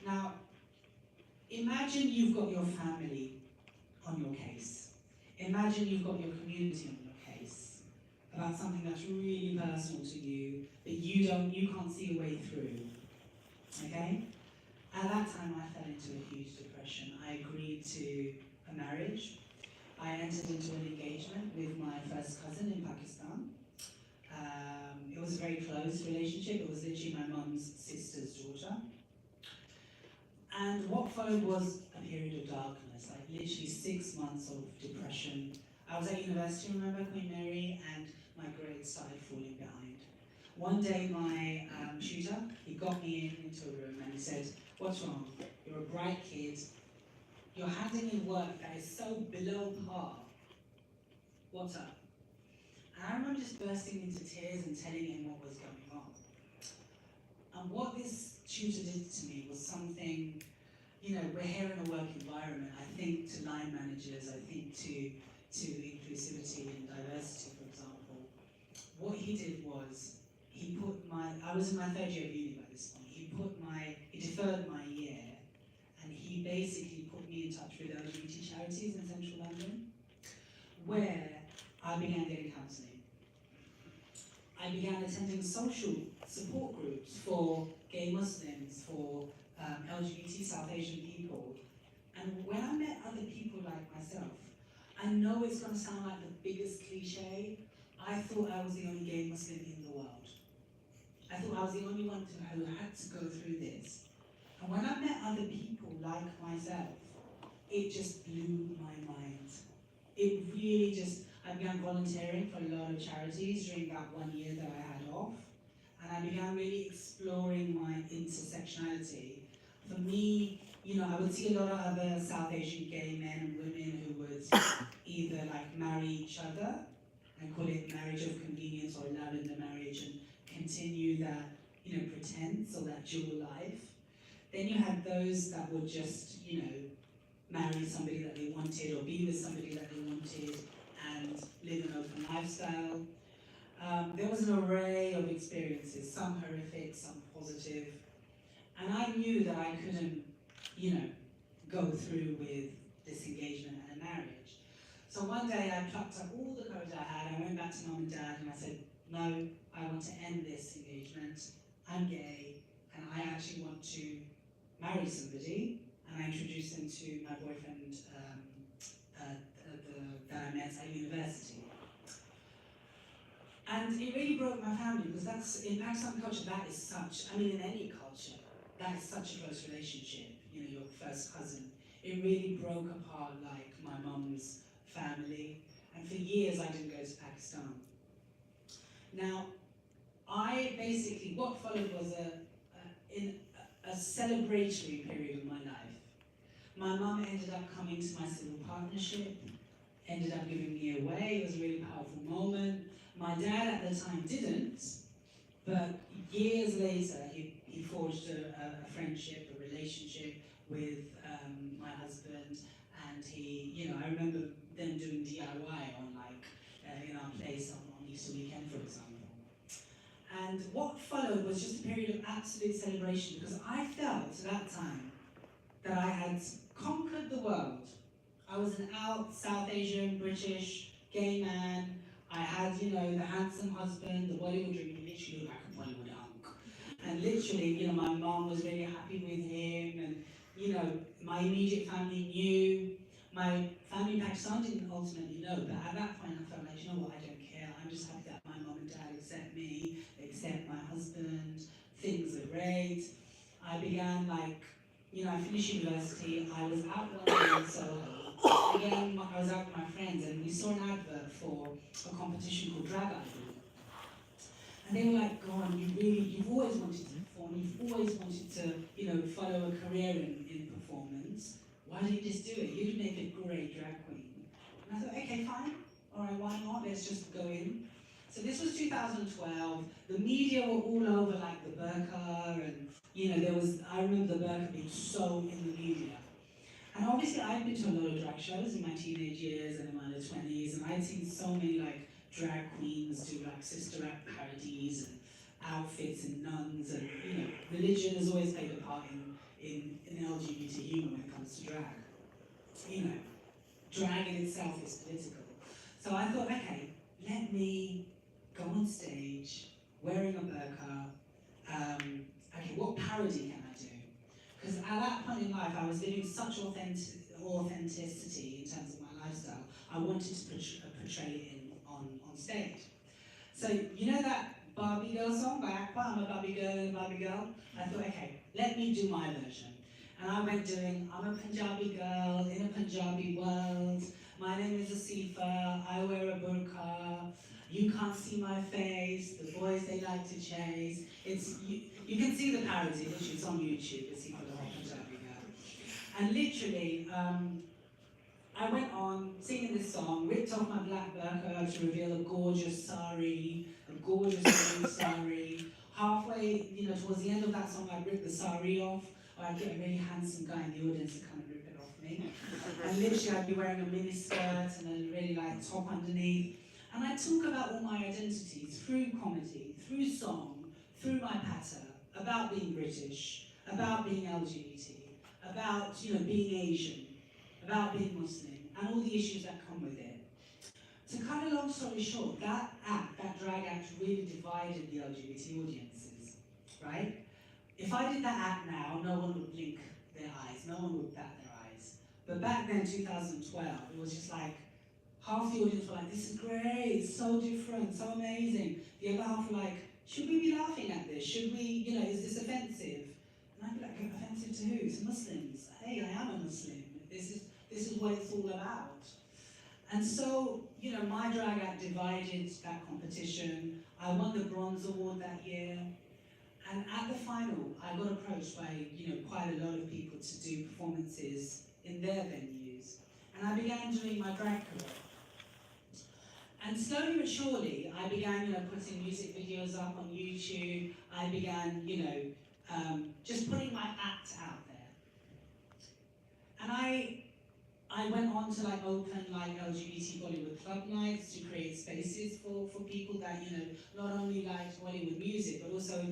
Now, imagine you've got your family on your case. Imagine you've got your community on your case about something that's really personal to you, but you can't see a way through. Okay? At that time, I fell into a huge depression. I agreed to a marriage. I entered into an engagement with my first cousin in Pakistan. It was a very close relationship. It was literally my mum's sister's daughter. And what followed was a period of darkness, like literally 6 months of depression. I was at university, remember, Queen Mary, and my grades started falling behind. One day my tutor, he got me into a room and he said, what's wrong? You're a bright kid. You're handing in work that is so below par. What's up? And I remember just bursting into tears and telling him what was going on. And what this tutor did to me was something, you know, we're here in a work environment. I think to line managers, I think to inclusivity and diversity, for example. What he did was, I was in my 3rd year of uni by this point. He deferred my year, and he basically put me in touch with LGBT charities in central London, where I began getting counselling. I began attending social support groups for gay Muslims, for LGBT South Asian people. And when I met other people like myself, I know it's going to sound like the biggest cliche, I thought I was the only gay Muslim in the world. I thought I was the only one who had to go through this. And when I met other people like myself, it just blew my mind. It really just, I began volunteering for a lot of charities during that 1 year that I had off. And I began really exploring my intersectionality. For me, you know, I would see a lot of other South Asian gay men and women who would either like marry each other and call it marriage of convenience or lavender marriage and continue that, you know, pretense or that dual life. Then you had those that would just, you know, marry somebody that they wanted or be with somebody that they wanted and live an open lifestyle. There was an array of experiences, some horrific, some positive. And I knew that I couldn't, you know, go through with this engagement and a marriage. So one day I plucked up all the courage I had, I went back to mum and dad and I said, no, I want to end this engagement. I'm gay and I actually want to marry somebody. And I introduced them to my boyfriend that I met at university. And it really broke my family because in Pakistan culture, that is such, I mean in any culture, that is such a close relationship, you know, your first cousin. It really broke apart like my mum's family. And for years I didn't go to Pakistan. Now, what followed was a celebratory period of my life. My mum ended up coming to my civil partnership, ended up giving me away. It was a really powerful moment. My dad at the time didn't, but years later he forged a friendship, a relationship with my husband, and he, you know, I remember them doing DIY on in our place on Easter weekend, for example. And what followed was just a period of absolute celebration because I felt at that time that I had conquered the world. I was an out South Asian, British, gay man. I had, you know, the handsome husband, the Bollywood dream. He literally looked like a Bollywood hunk. And literally, you know, my mom was really happy with him, and, you know, my immediate family knew. My family in Pakistan didn't ultimately know, but at that point I felt like, you know what, I don't care. I'm just happy that my mom and dad accept me, they accept my husband, things are great. I began I finished university, I was out one day in Soho, again, I was out with my friends and we saw an advert for a competition called Drag Idol. And they were like, go on, you've always wanted to perform, you've always wanted to, follow a career in performance. Why don't you just do it? You'd make a great drag queen. And I thought, okay, fine. All right, why not? Let's just go in. So this was 2012. The media were all over like the burqa and, I remember the burqa being so in the media. And obviously I'd been to a lot of drag shows in my teenage years and in my early 20s, and I'd seen so many like drag queens do like sister act parodies and outfits and nuns, and religion has always played a part in LGBT humour when it comes to drag. Drag in itself is political. So I thought, okay, let me go on stage wearing a burqa. Okay, what parody can I do? Because at that point in life, I was living such authenticity in terms of my lifestyle. I wanted to portray it on stage. So you know that Barbie girl song, I'm a Barbie girl. I thought, okay, let me do my version. And I went doing, I'm a Punjabi girl in a Punjabi world. My name is Asifa, I wear a burqa. You can't see my face, the boys they like to chase. You can see the parody, which is on YouTube, Asifa the whole Punjabi girl. And literally, I went on singing this song, ripped off my black burqa to reveal a gorgeous sari, a gorgeous green sari. Halfway, towards the end of that song, I ripped the sari off, or I'd get a really handsome guy in the audience to come and rip it off me. And literally, I'd be wearing a mini skirt and a really light top underneath. And I talk about all my identities through comedy, through song, through my patter, about being British, about being LGBT, about being Asian, about being Muslim, and all the issues that come with it. To cut a long story short, that drag act really divided the LGBT audiences, right? If I did that act now, no one would blink their eyes, no one would bat their eyes. But back then, 2012, it was just like, half the audience were like, this is great, so different, so amazing. The other half were like, should we be laughing at this? Should we, is this offensive? And I'd be like, offensive to who? To Muslims. Hey, I am a Muslim. This is what it's all about. And so, my drag act divided that competition. I won the bronze award that year. And at the final, I got approached by, quite a lot of people to do performances in their venues. And I began doing my drag career. And slowly but surely, I began, putting music videos up on YouTube. I began, just putting my act out there. And I went on to open LGBT Bollywood club nights to create spaces for people that, not only liked Bollywood music, but also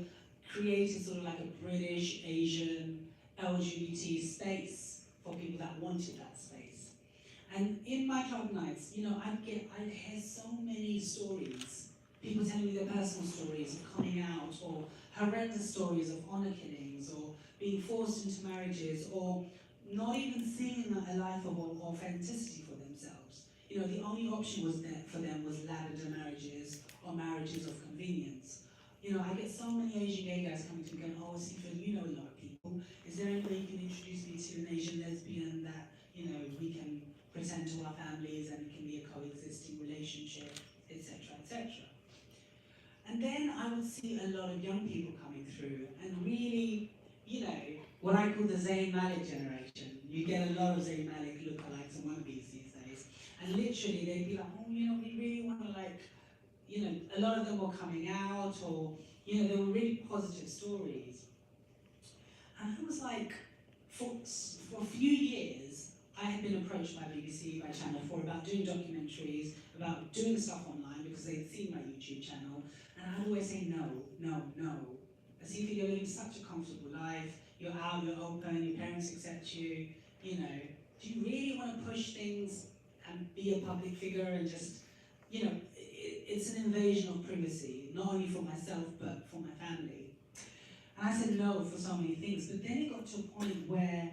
created sort of like a British, Asian, LGBT space for people that wanted that space. And in my club nights, I'd hear so many stories. People telling me their personal stories of coming out, or horrendous stories of honor killings, or being forced into marriages, or not even seeing a life of authenticity for themselves. The only option was there for them was lavender marriages or marriages of convenience. I get so many Asian gay guys coming to me going, oh, Asifa, you know a lot of people. Is there any way you can introduce me to an Asian lesbian that, we can present to our families and it can be a coexisting relationship, etc., etc. And then I would see a lot of young people coming through and really, what I call the Zayn Malik generation. You get a lot of Zayn Malik lookalikes and wannabes these days. And literally they'd be like, oh, we really want to a lot of them were coming out, or, they were really positive stories. And I was like, for a few years, I had been approached by BBC, by Channel 4, about doing documentaries, about doing stuff online, because they'd seen my YouTube channel, and I'd always say, no. Asifa, you're living such a comfortable life, you're out, you're open, your parents accept you, do you really want to push things and be a public figure and just, it's an invasion of privacy, not only for myself, but for my family. And I said no for so many things, but then it got to a point where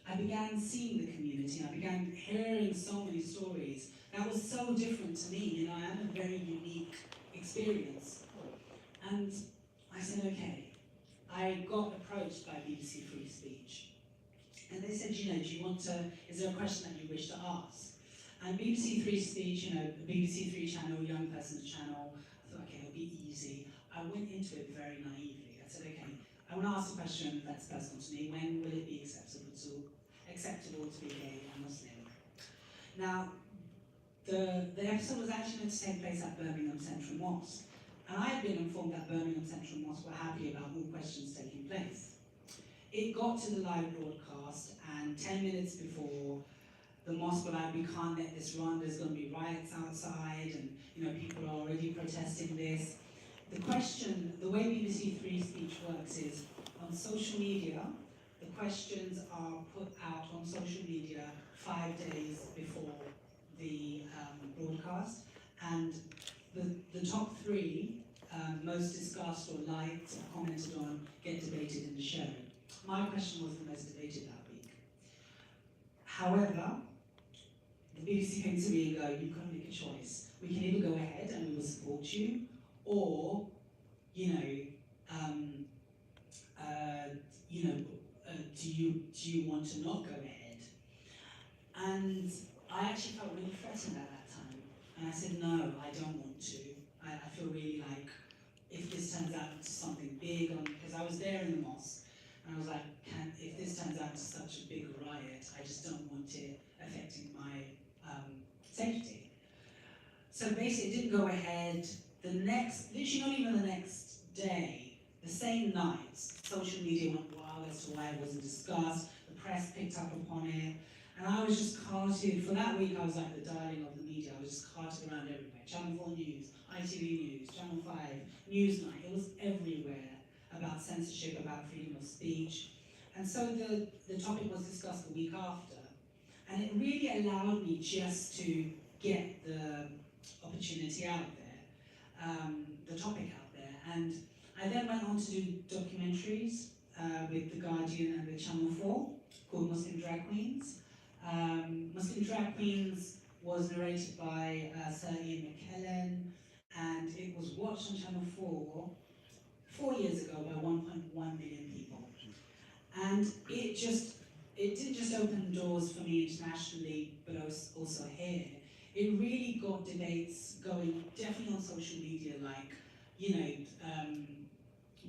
I began seeing the community, I began hearing so many stories that was so different to me. I had a very unique experience. And I said, okay. I got approached by BBC Free Speech. And they said, you know, is there a question that you wish to ask? And BBC Three Speech, you know, BBC Three channel, young person's channel, I thought, okay, it'll be easy. I went into it very naively. I said, okay, I want to ask a question that's personal to me. When will it be acceptable to be gay and Muslim? Now, the episode was actually meant to take place at Birmingham Central Mosque. And I had been informed that Birmingham Central Mosque were happy about all questions taking place. It got to the live broadcast, and 10 minutes before, the mosque were like, we can't let this run, there's going to be riots outside, and you know, people are already protesting this. The question, the way BBC Three Speech works is, on social media, the questions are put out on social media 5 days before the broadcast, and the top three most discussed or liked or commented on get debated in the show. My question was the most debated that week. However, the BBC came to me and go, you've got to make a choice. We can either go ahead and we will support you, or, you know, do you want to not go ahead? And I actually felt really threatened at that time. And I said, no, I don't want to. I feel really like, if this turns out to something big, because I was there in the mosque, and I was like, if this turns out to such a big riot, I just don't want it affecting my safety. So basically it didn't go ahead. The next, literally not even the next day, the same night, social media went wild as to why it wasn't discussed, the press picked up upon it, and I was just carted, for that week I was like the darling of the media, I was just carted around everywhere. Channel 4 News, ITV News, Channel 5, Newsnight, it was everywhere about censorship, about freedom of speech. And so the topic was discussed the week after. And it really allowed me just to get the opportunity out there, the topic out there. And I then went on to do documentaries with The Guardian and with Channel 4 called Muslim Drag Queens. Muslim Drag Queens was narrated by Sir Ian McKellen, and it was watched on Channel 4 years ago by 1.1 million people. And it didn't just open doors for me internationally, but also here. It really got debates going, definitely on social media, like, you know,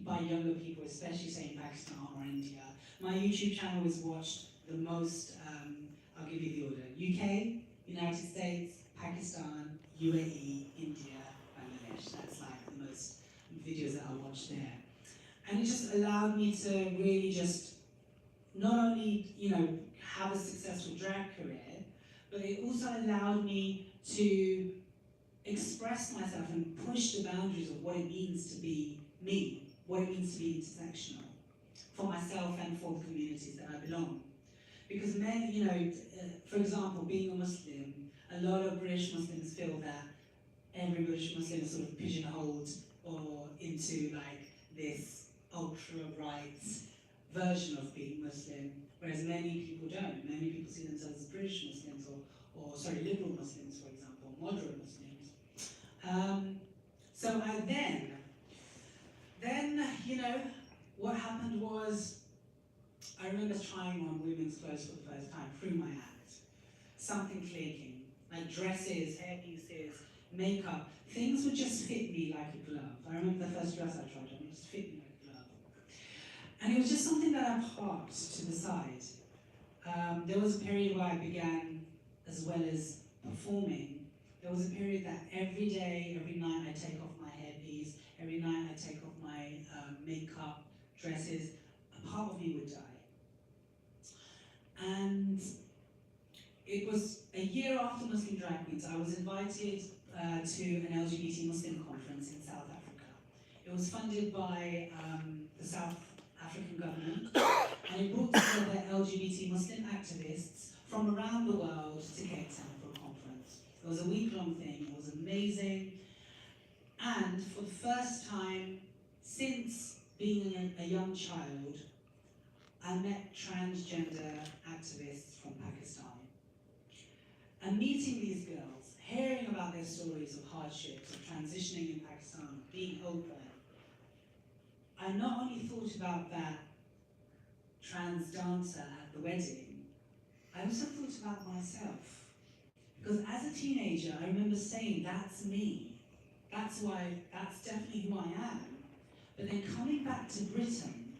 by younger people, especially say in Pakistan or India. My YouTube channel is watched the most, I'll give you the order: UK, United States, Pakistan, UAE, India, Bangladesh. That's like the most videos that I watch there. And it just allowed me to really just not only, you know, have a successful drag career, but it also allowed me to express myself and push the boundaries of what it means to be me, what it means to be intersectional, for myself and for the communities that I belong. Because men, you know, for example, being a Muslim, a lot of British Muslims feel that every British Muslim is sort of pigeonholed or into like this ultra-right version of being Muslim, whereas many people don't. Many people see themselves as British Muslims or liberal Muslims, for example, moderate Muslims. So then, you know, what happened was, I remember trying on women's clothes for the first time through my act. Something clicking, like dresses, hairpieces, makeup. Things would just fit me like a glove. I remember the first dress I tried on, it just fit me like a glove. And it was just something that I parked to the side. There was a period where I began, as well as performing, there was a period that every day, every night I take off my hairpiece, every night I take off my makeup, dresses, a part of me would die. And it was a year after Muslim Drag Queens, I was invited to an LGBT Muslim conference in South Africa. It was funded by the South African government, and it brought together LGBT Muslim activists from around the world to Cape Town for a conference. It was a week-long thing, it was amazing, and for the first time since being a young child, I met transgender activists from Pakistan. And meeting these girls, hearing about their stories of hardships, of transitioning in Pakistan, of being open, I not only thought about that trans dancer at the wedding, I also thought about myself. Because as a teenager, I remember saying, that's me. That's definitely who I am. But then coming back to Britain,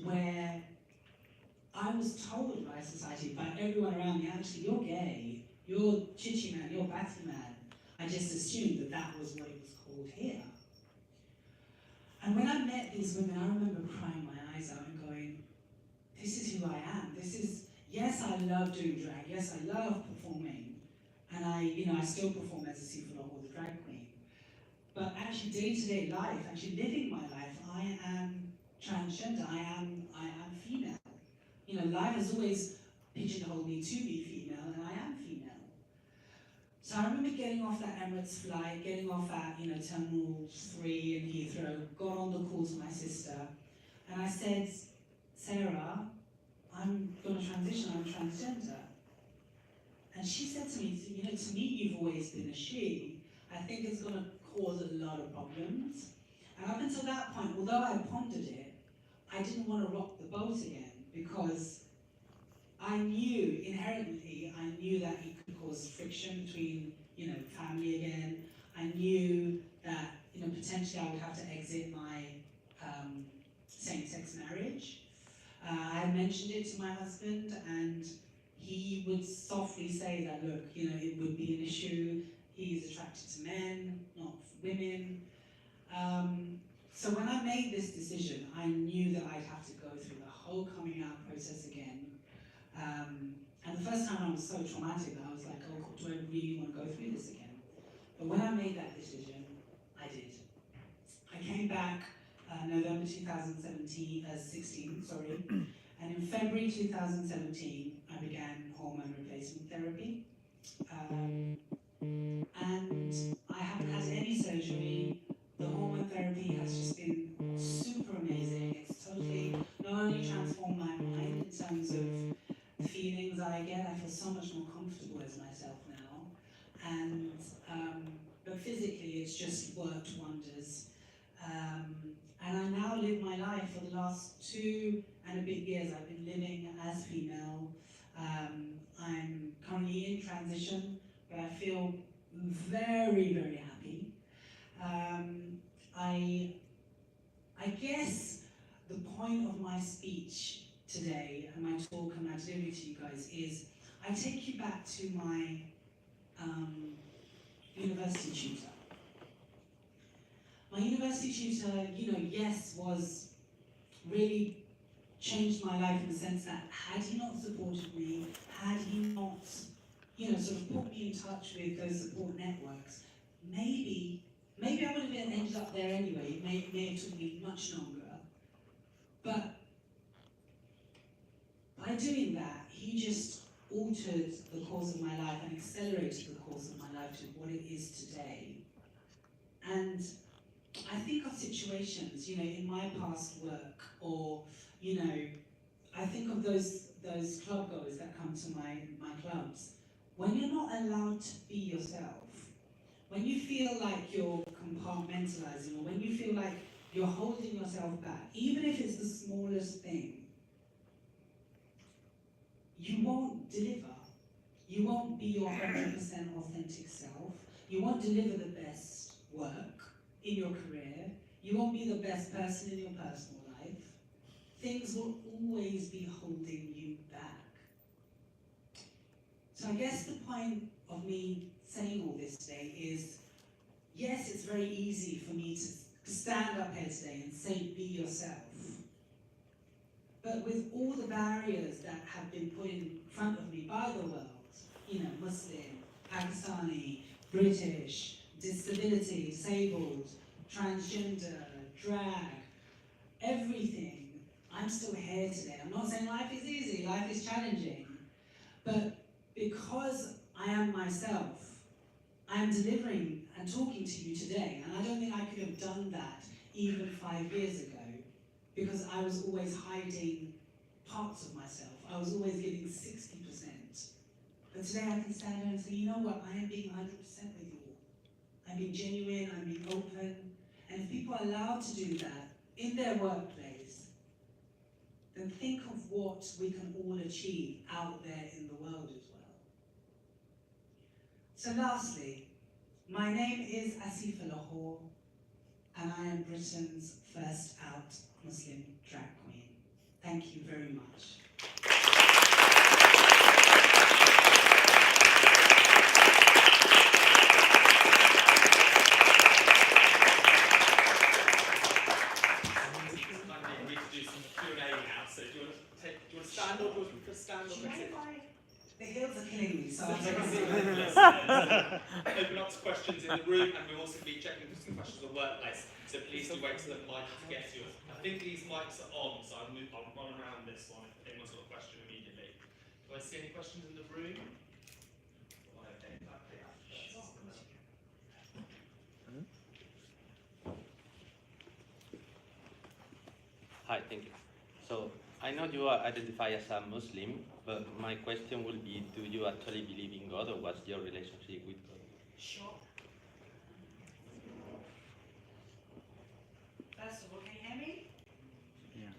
where I was told by society, by everyone around me, actually, you're gay, you're chichi man, you're batty man. I just assumed that that was what it was called here. And when I met these women, I remember crying my eyes out and going, this is who I am. Yes, I love doing drag. Yes, I love performing. And I still perform as Asifa or the drag queen. But actually, day-to-day life, actually living my life, I am transgender. I am female. Life has always pigeonholed me to be female, and I am female. So I remember getting off that Emirates flight, getting off at Terminal 3 in Heathrow, got on the call to my sister, and I said, Sarah, I'm going to transition, I'm transgender. And she said to me, to me you've always been a she. I think it's going to cause a lot of problems. And up until that point, although I pondered it, I didn't want to rock the boat again, because I knew, inherently, that it could cause friction between, family again. I knew that, potentially I would have to exit my same-sex marriage. I had mentioned it to my husband, and he would softly say that, look, it would be an issue. He's attracted to men, not women. So when I made this decision, I knew that I'd have to go through the whole coming out process again. And the first time I was so traumatic that I was like, oh, do I really want to go through this again? But when I made that decision, I did. I came back November 2016, and in February 2017, I began hormone replacement therapy. And I haven't had any surgery. The hormone therapy has just been super amazing. It's totally not only transformed my mind in terms of the feelings I get, I feel so much more comfortable as myself now. And but physically, it's just worked wonders. And I now live my life for the last 2 and a bit years. I've been living as female. I'm currently in transition, but I feel very, very happy. I guess the point of my speech today and my talk and my delivery to you guys is I take you back to my university tutor. My university tutor, yes, was really changed my life in the sense that had he not supported me, had he not, sort of put me in touch with those support networks, maybe I would have ended up there anyway. It may have took me much longer. But by doing that, he just altered the course of my life and accelerated the course of my life to what it is today. And I think of situations, in my past work, or, I think of those club goers that come to my clubs. When you're not allowed to be yourself, when you feel like you're compartmentalizing, or when you feel like you're holding yourself back, even if it's the smallest thing, you won't deliver. You won't be your 100% authentic self. You won't deliver the best work in your career. You won't be the best person in your personal life. Things will always be holding you back. So I guess the point of me saying all this today is, yes, it's very easy for me to stand up here today and say, be yourself. But with all the barriers that have been put in front of me by the world, Muslim, Pakistani, British, disability, disabled, transgender, drag, everything, I'm still here today. I'm not saying life is easy, life is challenging, but because I am myself, I am delivering and talking to you today, and I don't think I could have done that even 5 years ago, because I was always hiding parts of myself. I was always giving 60%. But today I can stand here and say, you know what, I am being 100% with you all. I'm being genuine, I'm being open, and if people are allowed to do that in their workplace, then think of what we can all achieve out there in the world as well. So lastly, my name is Asifa Lahore, and I am Britain's first out Muslim drag queen. Thank you very much. Stand or do you want to stand or sit? The heels are killing me, so Open up to questions in the room, and we'll also be checking some questions on workplace. So please do wait till the mic gets you. I think these mics are on, so I'll run around this one if anyone's got a question immediately. Do I see any questions in the room? Hi, thank you. So I know you identify as a Muslim, but my question will be, do you actually believe in God, or what's your relationship with God? Sure. First of all, can you hear me? Yeah.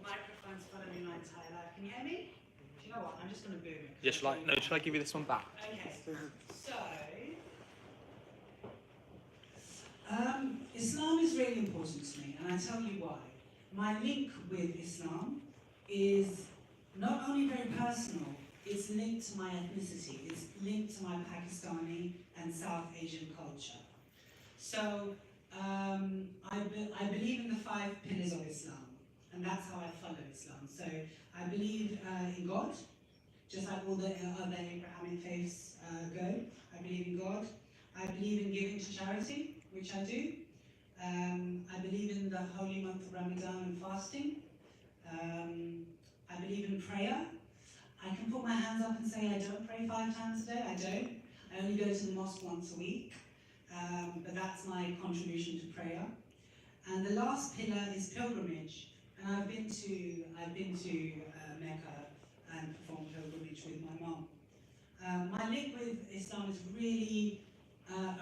Microphone's following me my entire life. Can you hear me? Do you know what? I'm just going to boom it. Yeah, should I give you this one back? Okay. So, Islam is really important to me, and I tell you why. My link with Islam is not only very personal, it's linked to my ethnicity, it's linked to my Pakistani and South Asian culture. So, I believe in the 5 pillars of Islam, and that's how I follow Islam. So, I believe in God, just like all the other Abrahamic faiths go. I believe in God. I believe in giving to charity, which I do. I believe in the holy month of Ramadan and fasting. I believe in prayer. I can put my hands up and say I don't pray 5 times a day. I don't. I only go to the mosque once a week. But that's my contribution to prayer. And the last pillar is pilgrimage. And I've been to Mecca and performed pilgrimage with my mom. My link with Islam is really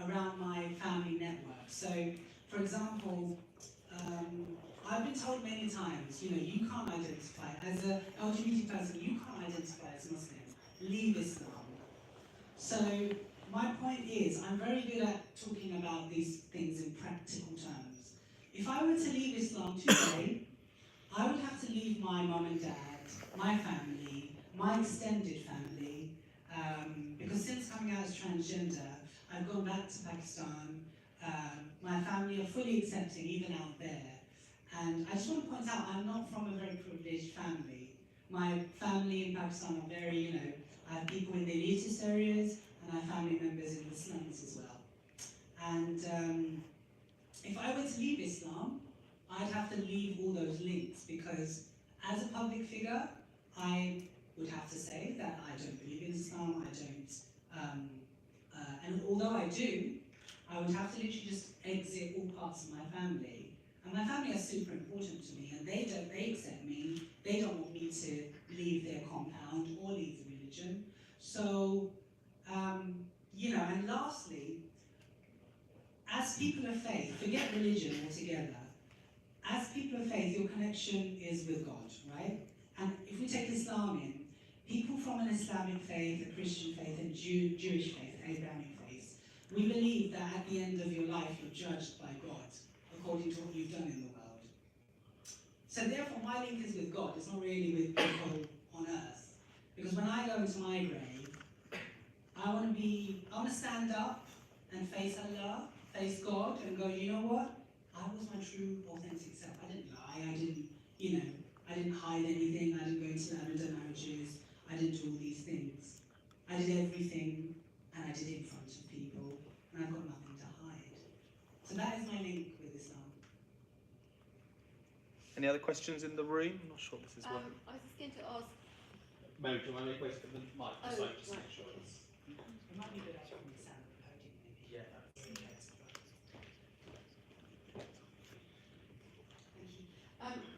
around my family network. So, for example, I've been told many times, you know, you can't identify, as an LGBT person, you can't identify as Muslim. Leave Islam. So, my point is, I'm very good at talking about these things in practical terms. If I were to leave Islam today, I would have to leave my mum and dad, my family, my extended family, because since coming out as transgender, I've gone back to Pakistan. My family are fully accepting, even out there. And I just want to point out, I'm not from a very privileged family. My family in Pakistan are very, you know, I have people in the elitist areas, and I have family members in the slums as well. And if I were to leave Islam, I'd have to leave all those links, because as a public figure, I would have to say that I don't believe in Islam, I don't, and although I do, I would have to literally just exit all parts of my family. And my family are super important to me, and they accept me, they don't want me to leave their compound or leave the religion. So, you know, and lastly, as people of faith, forget religion altogether, as people of faith, your connection is with God, right? And if we take Islam in, people from an Islamic faith, a Christian faith, a Jewish faith, an Abrahamic faith, we believe that at the end of your life, you're judged by God, according to what you've done in the world. So therefore, my link is with God. It's not really with people on earth. Because when I go into my grave, I want to stand up and face Allah, face God, and go, you know what? I was my true, authentic self. I didn't lie. I didn't hide anything. I didn't go into lavender marriages. I didn't do all these things. I did everything, and I did it in front of people, and I've got nothing to hide. So that is my link with Islam. Any other questions in the room? I'm not sure this is working. I was just going to ask. Mary, do you want to make way for the mic? Oh, Just right. make sure it's. It might be good actually when we stand at the podium, maybe. Yeah. Thank you.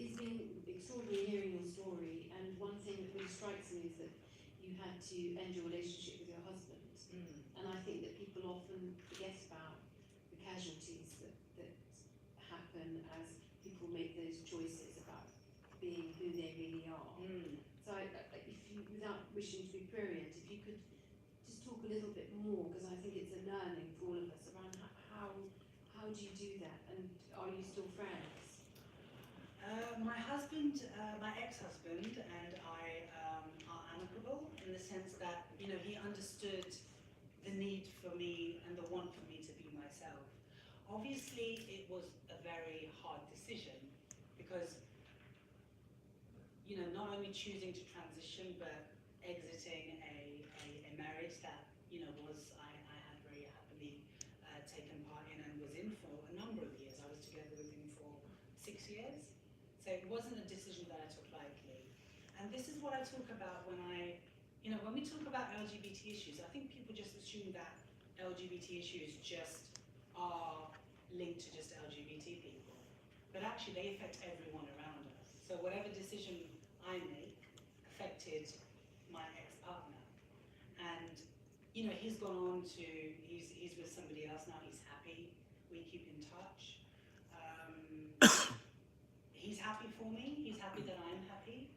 It's been extraordinary hearing your story, and one thing that really strikes me is that you had to end your relationship with your husband. And I think that people often forget about the casualties that happen as people make those choices about being who they really are. So if you, without wishing to be prurient, if you could just talk a little bit more, because I think it's a learning for all of us around how do you do that, and are you still friends? My husband, my ex-husband, and I are amicable in the sense that, you know, he understood the need for me and the want for me to be myself. Obviously, it was a very hard decision because, you know, not only choosing to transition, but exiting a marriage that, you know, I had very happily taken part in and was in for a number of years. I was together with him for 6 years. So it wasn't a decision that I took lightly. And this is what I talk about when when we talk about LGBT issues, I think people just assume that LGBT issues just are linked to just LGBT people. But actually they affect everyone around us. So whatever decision I make affected my ex-partner. And, you know, he's gone on to, he's with somebody else now, he's happy, we keep in touch. He's happy for me, he's happy that I'm happy.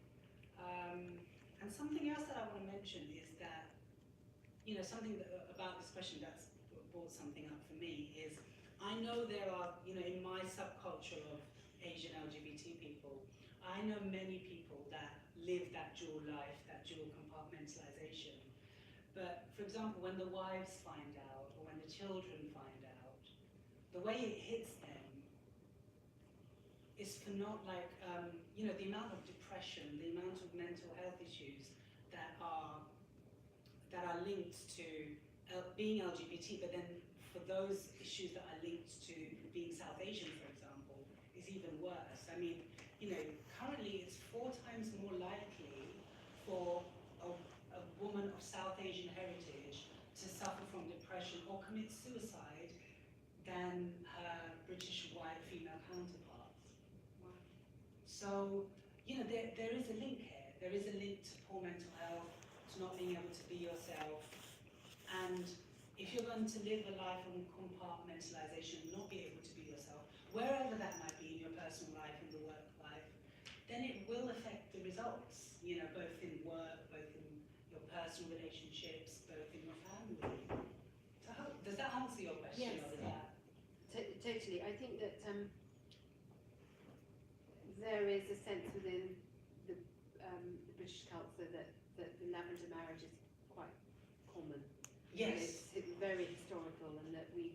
And something else that I want to mention is that, you know, something about this question that's brought something up for me is, I know there are, you know, in my subculture of Asian LGBT people, I know many people that live that dual life, that dual compartmentalization. But, for example, when the wives find out, or when the children find out, the way it hits them is for not like, you know, the amount of depression, the amount of mental health issues that are linked to being LGBT, but then for those issues that are linked to being South Asian, for example, is even worse. I mean, you know, currently it's 4 times more likely for a woman of South Asian heritage to suffer from depression or commit suicide than her British white female counterparts. Wow. So, you know, there is a link here. There is a link to poor mental health, to not being able to be yourself. And if you're going to live a life of compartmentalization, not be able to be yourself, wherever that might be in your personal life, in the work life, then it will affect the results, you know, both in work, both in your personal relationships, both in your family. So does that answer your question? Yes. Or is that... Totally. I think that there is a sense within the British culture that the lavender marriage is quite common. Yes. It's very historical, and that we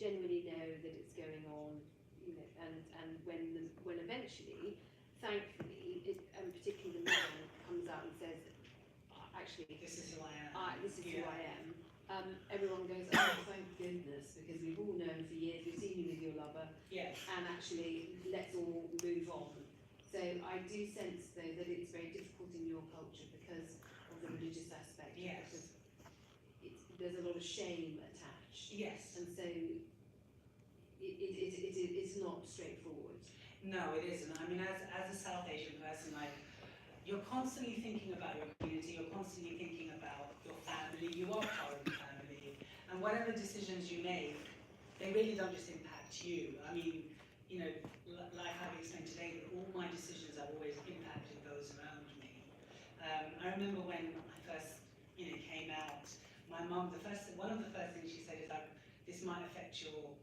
genuinely know that it's going on, you know, and when eventually, thankfully, and particularly the man comes out and says, actually, This is who I am. this is who I am. Everyone goes, oh, thank goodness, because we've all known for years, we've seen you with your lover, Yes. and actually, let's all move on. So I do sense, though, that it's very difficult in your culture because of the religious aspect. Yes. Because there's a lot of shame attached. Yes. And so it's not straightforward. No, it isn't. I mean, as a South Asian person, like, you're constantly thinking about your community, you're constantly thinking about your family, you are part of the family, and whatever decisions you make, they really don't just impact you. I mean, you know, like I've explained today, that all my decisions have always impacted those around me. I remember when I first, you know, came out, my mum, one of the first things she said is like, this might affect your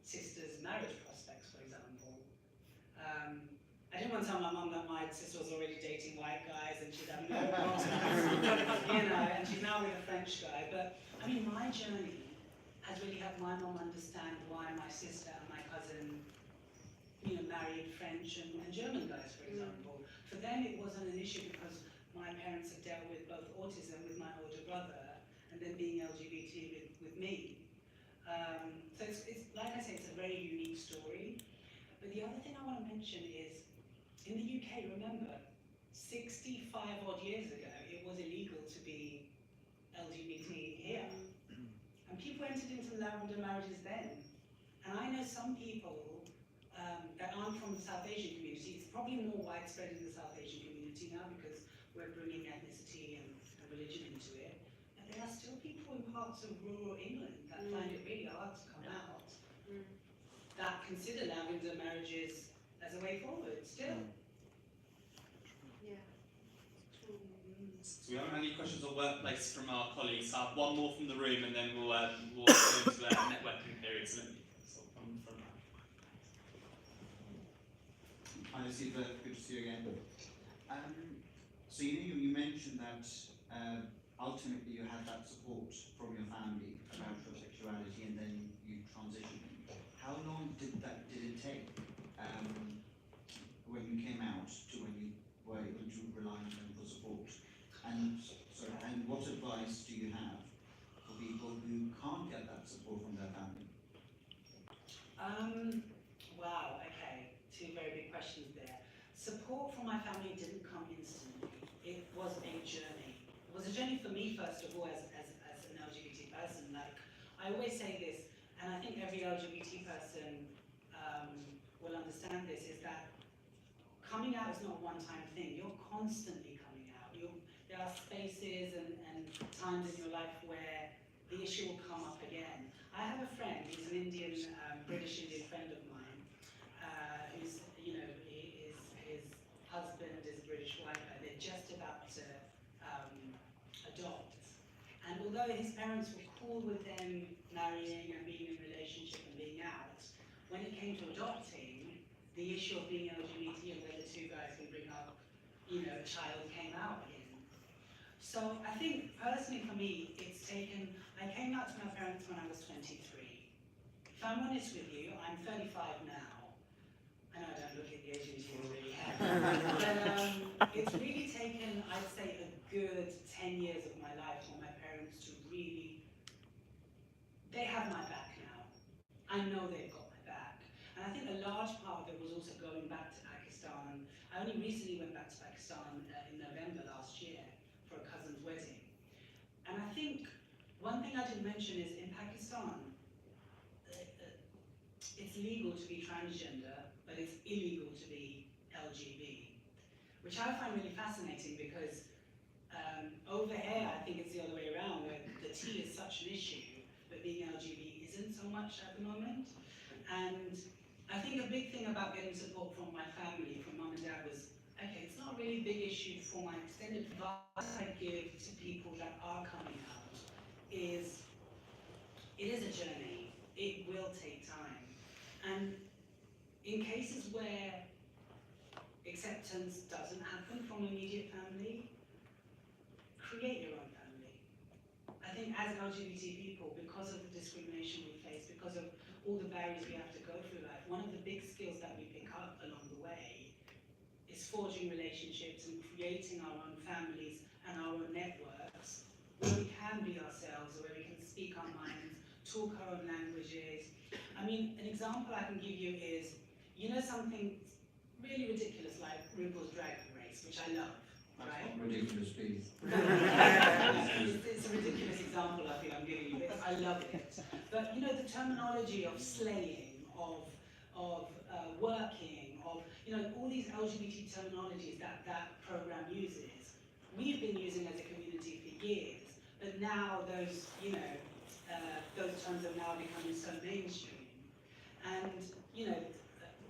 sister's marriage prospects, for example. I didn't want to tell my mum that my sister was already dating white guys and she'd have no prospects, you know, and she's now with a French guy. But I mean, my journey has really helped my mum understand why my sister and my cousin, you know, married French and German guys, for example. For them, it wasn't an issue because my parents had dealt with both autism with my older brother and then being LGBT with me. So it's like I say, it's a very unique story. But the other thing I want to mention is, in the UK, remember, 65 odd years ago, it was illegal to be LGBT here. And people entered into lavender marriages then. And I know some people that aren't from the South Asian community. It's probably more widespread in the South Asian community now because we're bringing ethnicity and religion into it. But there are still people in parts of rural England that find it really hard to come out. that consider Lavender marriages as a way forward still. Yeah. Cool. So we haven't had any questions on workplace from our colleagues. I have one more from the room, and then we'll go into our networking period. So let me sort of come from that. Hi, Asifa. Good to see you again. So you mentioned that ultimately you had that support from your family about your sexuality, and then you transitioned. How long did it take when you came out to when you were able to rely on them for support? And what advice do you have for people who can't get that support from their family? Wow, okay, two very big questions there. Support from my family didn't come instantly. It was a journey. It was a journey for me, first of all, as an LGBT person. Like, I always say this, and I think every LGBT person will understand this, is that coming out is not a one-time thing. You're constantly coming out. There are spaces and times in your life where the issue will come up again. I have a friend, he's an Indian, British Indian friend of mine, who's, his husband is a British wife, and they're just about to adopt. And although his parents were cool with them marrying and being in a relationship and being out, when it came to adopting, the issue of being LGBT and whether two guys can bring up, a child came out again. So I think personally for me, I came out to my parents when I was 23. If I'm honest with you, I'm 35 now. I know I don't look at the age of you really have. But it's really taken, I'd say, a good 10 years of my life for my parents to really, they have my back now. I know they've got my back. And I think a large part of it was also going back to Pakistan. I only recently went back to Pakistan in November last year for a cousin's wedding. And I think one thing I didn't mention is in Pakistan, it's legal to be transgender, but it's illegal to be LGBT, which I find really fascinating because over here, I think it's the other way around, where the T is such an issue, but being LGBT isn't so much at the moment. And I think a big thing about getting support from my family, from mum and dad, was, okay, it's not really a big issue for my extended advice I give to people that are coming out is, it is a journey, it will take time. And in cases where acceptance doesn't happen from immediate family, create your own family. I think as LGBT people, because of the discrimination we face, because of all the barriers we have to go through life, one of the big skills that we pick up along the way is forging relationships and creating our own families and our own networks where we can be ourselves, where we can speak our minds, talk our own languages. I mean, an example I can give you is, something really ridiculous like RuPaul's Drag Race, which I love, right? That's not ridiculous, please. It's a ridiculous example I feel I'm giving you, but I love it. But the terminology of slaying, of working, of all these LGBT terminologies that program uses, we've been using as a community for years, but now those terms are now becoming so mainstream. And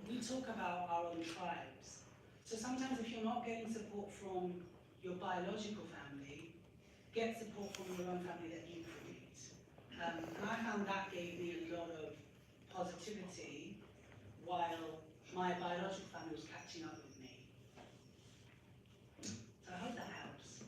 we talk about our own tribes. So sometimes if you're not getting support from your biological family, get support from your own family that you create. And I found that gave me a lot of positivity while my biological family was catching up with me. So I hope that helps.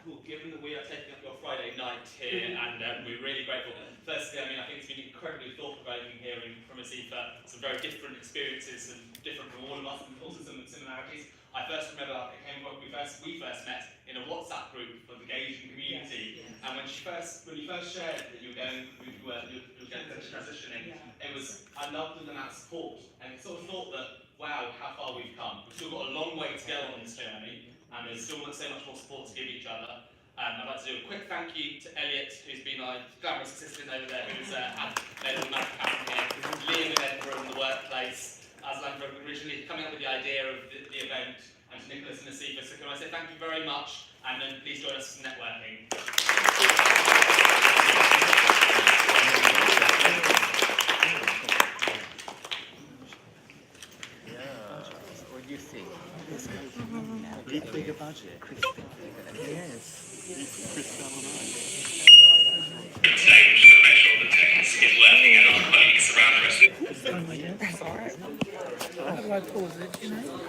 Well, given that we are taking up your Friday night here, and we're really grateful. Firstly, I think it's been incredibly thought-provoking hearing from Asifa some very different experiences and different from all of us, and also some similarities. I first remember we first met in a WhatsApp group for the gay community, yes. And when you first shared that you were going to transitioning, it was, I loved the amount of support, and I sort of thought that, wow, how far we've come. We've still got a long way to go on this journey, and there's still so much more support to give each other. I'd like to do a quick thank you to Elliot, who's been my glamorous assistant over there, who's made all the magic happen here. Liam in Edinburgh in the workplace, Aslan for originally coming up with the idea of the event, and to Nicholas and Asifa. So can I say thank you very much, and then please join us for networking. Bigger budget. Yes. Is working and our colleagues around the rest of That's all right. How do I pause it, you know?